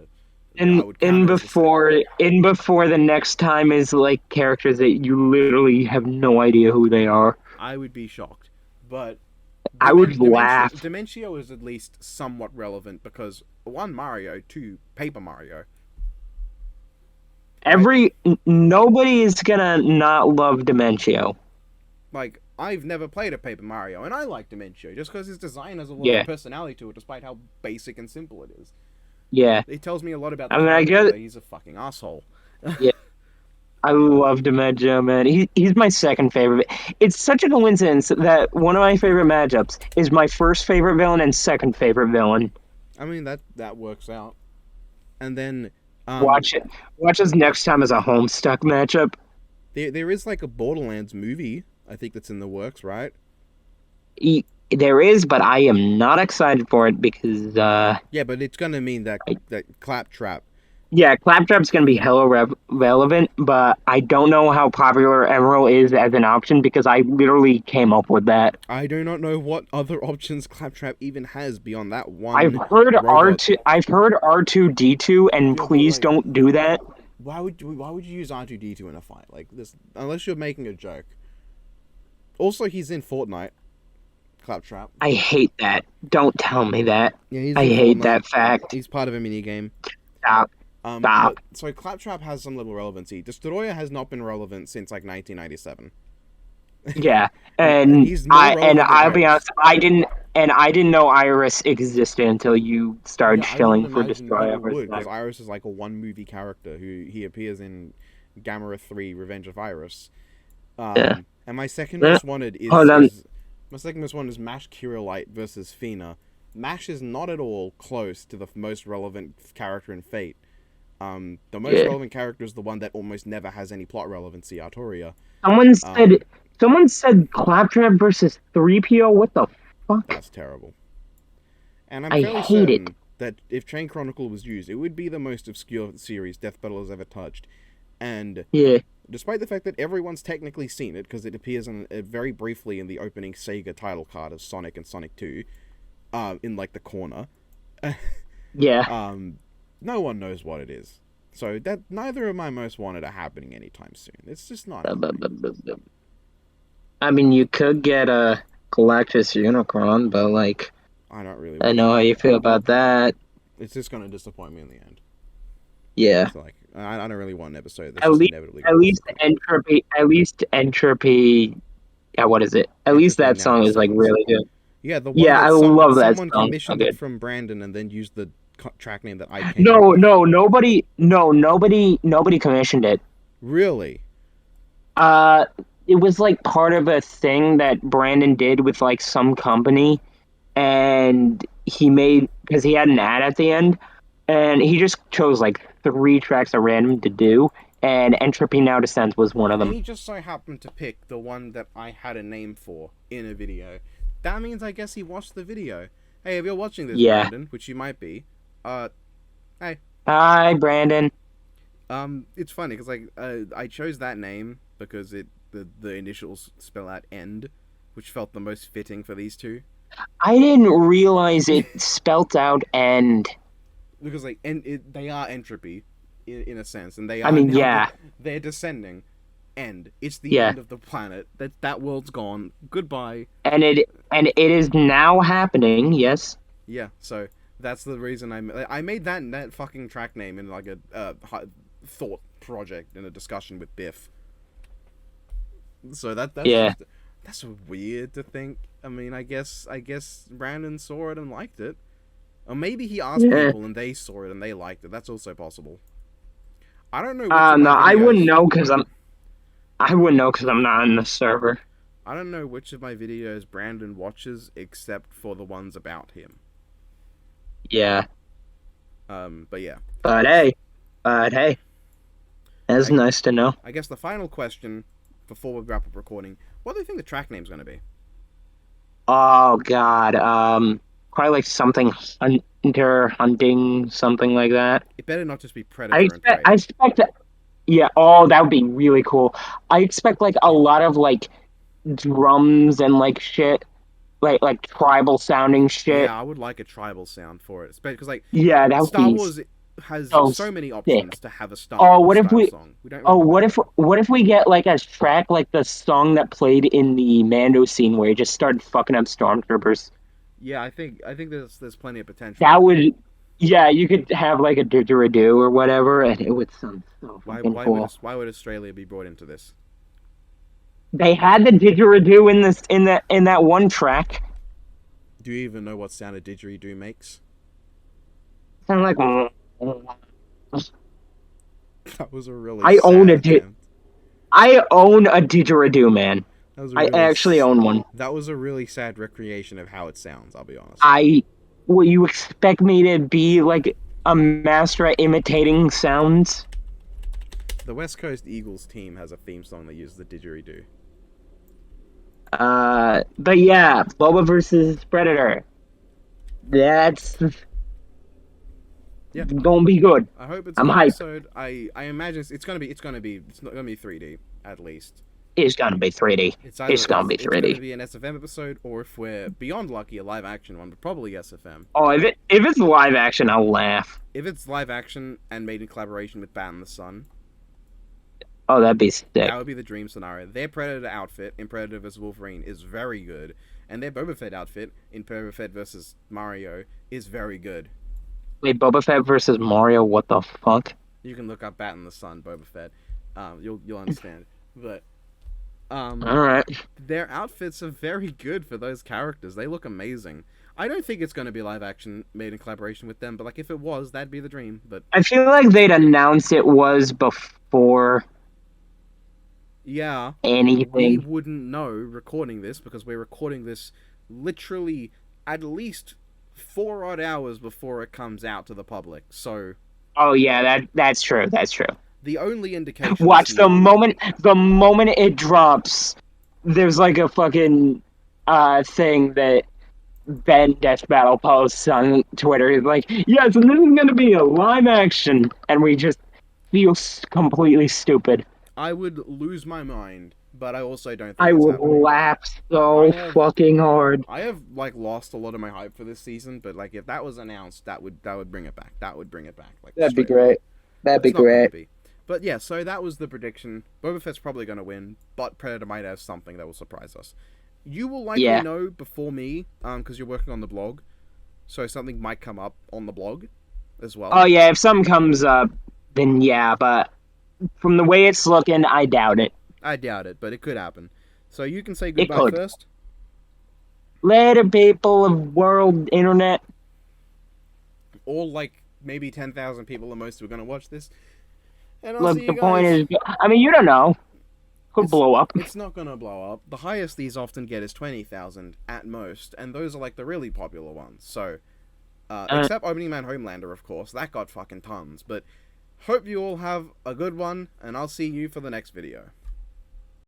I And would count it as the second. in before the next time is like characters that you literally have no idea who they are. I would be shocked, but I would laugh. Dementio is at least somewhat relevant because one Mario, two Paper Mario, right? Nobody is gonna not love Dementio. Like I've never played a Paper Mario, and I like Dementio just because his design has a lot of Yeah, personality to it, despite how basic and simple it is. yeah. It tells me a lot about the I mean, I character guess. that he's a fucking asshole. Yeah, I love Dementio, man. He's my second favorite. It's such a coincidence that one of my favorite matchups is my first favorite villain and second favorite villain. I mean that works out. And then Watch it. Watch us next time as a Homestuck matchup. there is like a Borderlands movie I think that's in the works, right? There is, but I am not excited for it because Yeah, but it's gonna mean that I, Claptrap. yeah, Claptrap's gonna be hella relevant, but I don't know how popular Emerald is as an option because I literally came up with that. I do not know what other options Claptrap even has beyond that I've one heard robot. R2. I've heard R2D2, and Yeah, but please like, don't do that. why would you use R2D2 in a fight like this? Unless you're making a joke. Also, he's in Fortnite. Claptrap. I hate that. Don't tell me that. Yeah, he's I in hate Fortnite. that fact. He's part of a mini game. Stop. But Stop. so Claptrap has some little relevancy. Destroyer has not been relevant since like 1997, Yeah, and he's more and relevant than I'll be Iris. honest. I didn't know Iris existed until you started Yeah, I wouldn't shilling for imagine Destroyer people versus would because Iris is like a one movie character who he appears in Gamera 3: Revenge of Iris. Yeah. And my second Yeah. most wanted Hold on. is my second most wanted is Mash Kirillite versus Fina. Mash is not at all close to the most relevant character in Fate. The most Yeah. relevant character is the one that almost never has any plot relevancy, Artoria. Someone Um, said someone said Claptrap versus 3PO. What the fuck? that's terrible. And I'm I fairly hate it. certain that if Chain Chronicle was used, it would be the most obscure series Death Battle has ever touched. And Yeah. despite the fact that everyone's technically seen it, because it appears very briefly in the opening Sega title card of Sonic and Sonic 2, in like the corner, Yeah. no one knows what it is. So that neither of my most wanted are happening anytime soon. It's just not happening. I mean, you could get a Galactus Unicron, but like, I don't really I want know how that. you feel about that. It's just gonna disappoint me in the end. Yeah. So like, I don't really want an episode that's At just least, inevitably at gonna least disappoint. entropy. At least entropy. Yeah, what is it? At least Entropy that now song is like descends. really good. Yeah, the one Yeah, that I love that someone song. So commissioned it good. from Brandon and then used the track name that I came up No, with. no, nobody, no, nobody commissioned it. Really? Uh, it was like part of a thing that Brandon did with like some company, and he made because he had an ad at the end, and he just chose like three tracks at random to do, and Entropy Now Descends was one of And them. he just so happened to pick the one that I had a name for in a video. That means I guess he watched the video. Hey, if you're watching this, Yeah. Brandon, which you might be, hey, Hi, Brandon. it's funny because like I chose that name because the initials spell out end, which felt the most fitting for these two. I didn't realize it spelt out end. Because like they are entropy, in a sense, and they I are mean, now yeah, they're descending. End. It's the yeah, end of the planet. That world's gone. Goodbye. and it is now happening. Yes. Yeah. So that's the reason I made that fucking track name in like a thought project in a discussion with Biff. So that's Yeah. just that's weird to think. I mean, I guess Brandon saw it and liked it. Or maybe he asked Yeah. people and they saw it and they liked it. That's also possible. I don't know which of No, my I wouldn't videos. know because I'm not on the server. I don't know which of my videos Brandon watches except for the ones about him. Yeah. But yeah. But hey, but hey, that's I nice to know. I guess the final question before we wrap up recording: what do you think the track name's going to be? Oh God. Probably like something hunting, something like that. It better not just be I predator and expect. prey. I expect. Yeah. Oh, that would be really cool. I expect like a lot of like drums and like shit, like tribal sounding shit. Yeah, I would like a tribal sound for it, because like Yeah, that would Star be Wars has so so many sick. options to have a Star Oh, Wars what if style we? song. We don't Oh, really get that. what if we get like a track like the song that played in the Mando scene where he just started fucking up stormtroopers? Yeah, I think there's plenty of potential. That would, yeah, you could have like a didgeridoo or whatever, and it would sound so Why fucking why would cool. why would Australia be brought into this? They had the didgeridoo in this in that one track. Do you even know what sound a didgeridoo makes? Sound like That was a really I own sad attempt. I own a didgeridoo, man. That was a I really actually own one. that was a really sad recreation of how it sounds. I'll be honest. I Will you expect me to be like a master at imitating sounds? The West Coast Eagles team has a theme song that uses the didgeridoo. But yeah, Boba versus Predator. That's Yeah, gonna be good. I hope it's a I'm good hyped. episode. I imagine it's not gonna be 3D at least. It's gonna be 3D. It's either It's gonna be it's gonna 3D. be an SFM episode, or if we're beyond lucky, a live action one, but probably SFM. Oh, if it's live action, I'll laugh. If it's live action and made in collaboration with Bat and the Sun, Oh, that'd be sick. that would be the dream scenario. Their Predator outfit in Predator vs Wolverine is very good, and their Boba Fett outfit in Boba Fett vs Mario is very good. Wait, Boba Fett versus Mario? What the fuck? You can look up Bat and the Sun, Boba Fett. You'll understand. But All right. their outfits are very good for those characters. They look amazing. I don't think it's going to be live action made in collaboration with them, but like if it was, that'd be the dream. But I feel like they'd announce it was before yeah, we anything. wouldn't know recording this because we're recording this literally at least 4 odd hours before it comes out to the public. So Oh yeah, that's true. That's true. the only indication this Watch new the moment it drops, there's like a fucking thing that Ben Death Battle posts on Twitter. He's like, yes, and this is gonna be a live action, and we just feel completely stupid. I would lose my mind, but I also don't think I it's would happening. laugh so fucking hard. I have like lost a lot of my hype for this season, but like if that was announced, that would bring it back. That would bring it back like That'd be straight away. great. That'd be It's not going to great. be. But yeah, so that was the prediction. Boba Fett's probably going to win, but Predator might have something that will surprise us. You will likely Yeah. know before me, because you're working on the blog. so something might come up on the blog as well. Oh yeah, if something comes up, then yeah. But from the way it's looking, I doubt it. I doubt it, but it could happen. So you can say It goodbye could. first. Later, people of world internet. All like maybe 10,000 people the most who are going to watch this. And I'll Look, see the you point guys. is, I mean, you don't know. Could blow up. It's not going to blow up. The highest these often get is 20,000 at most, and those are like the really popular ones. So, except Opening Man Homelander, of course, that got fucking tons. But hope you all have a good one, and I'll see you for the next video.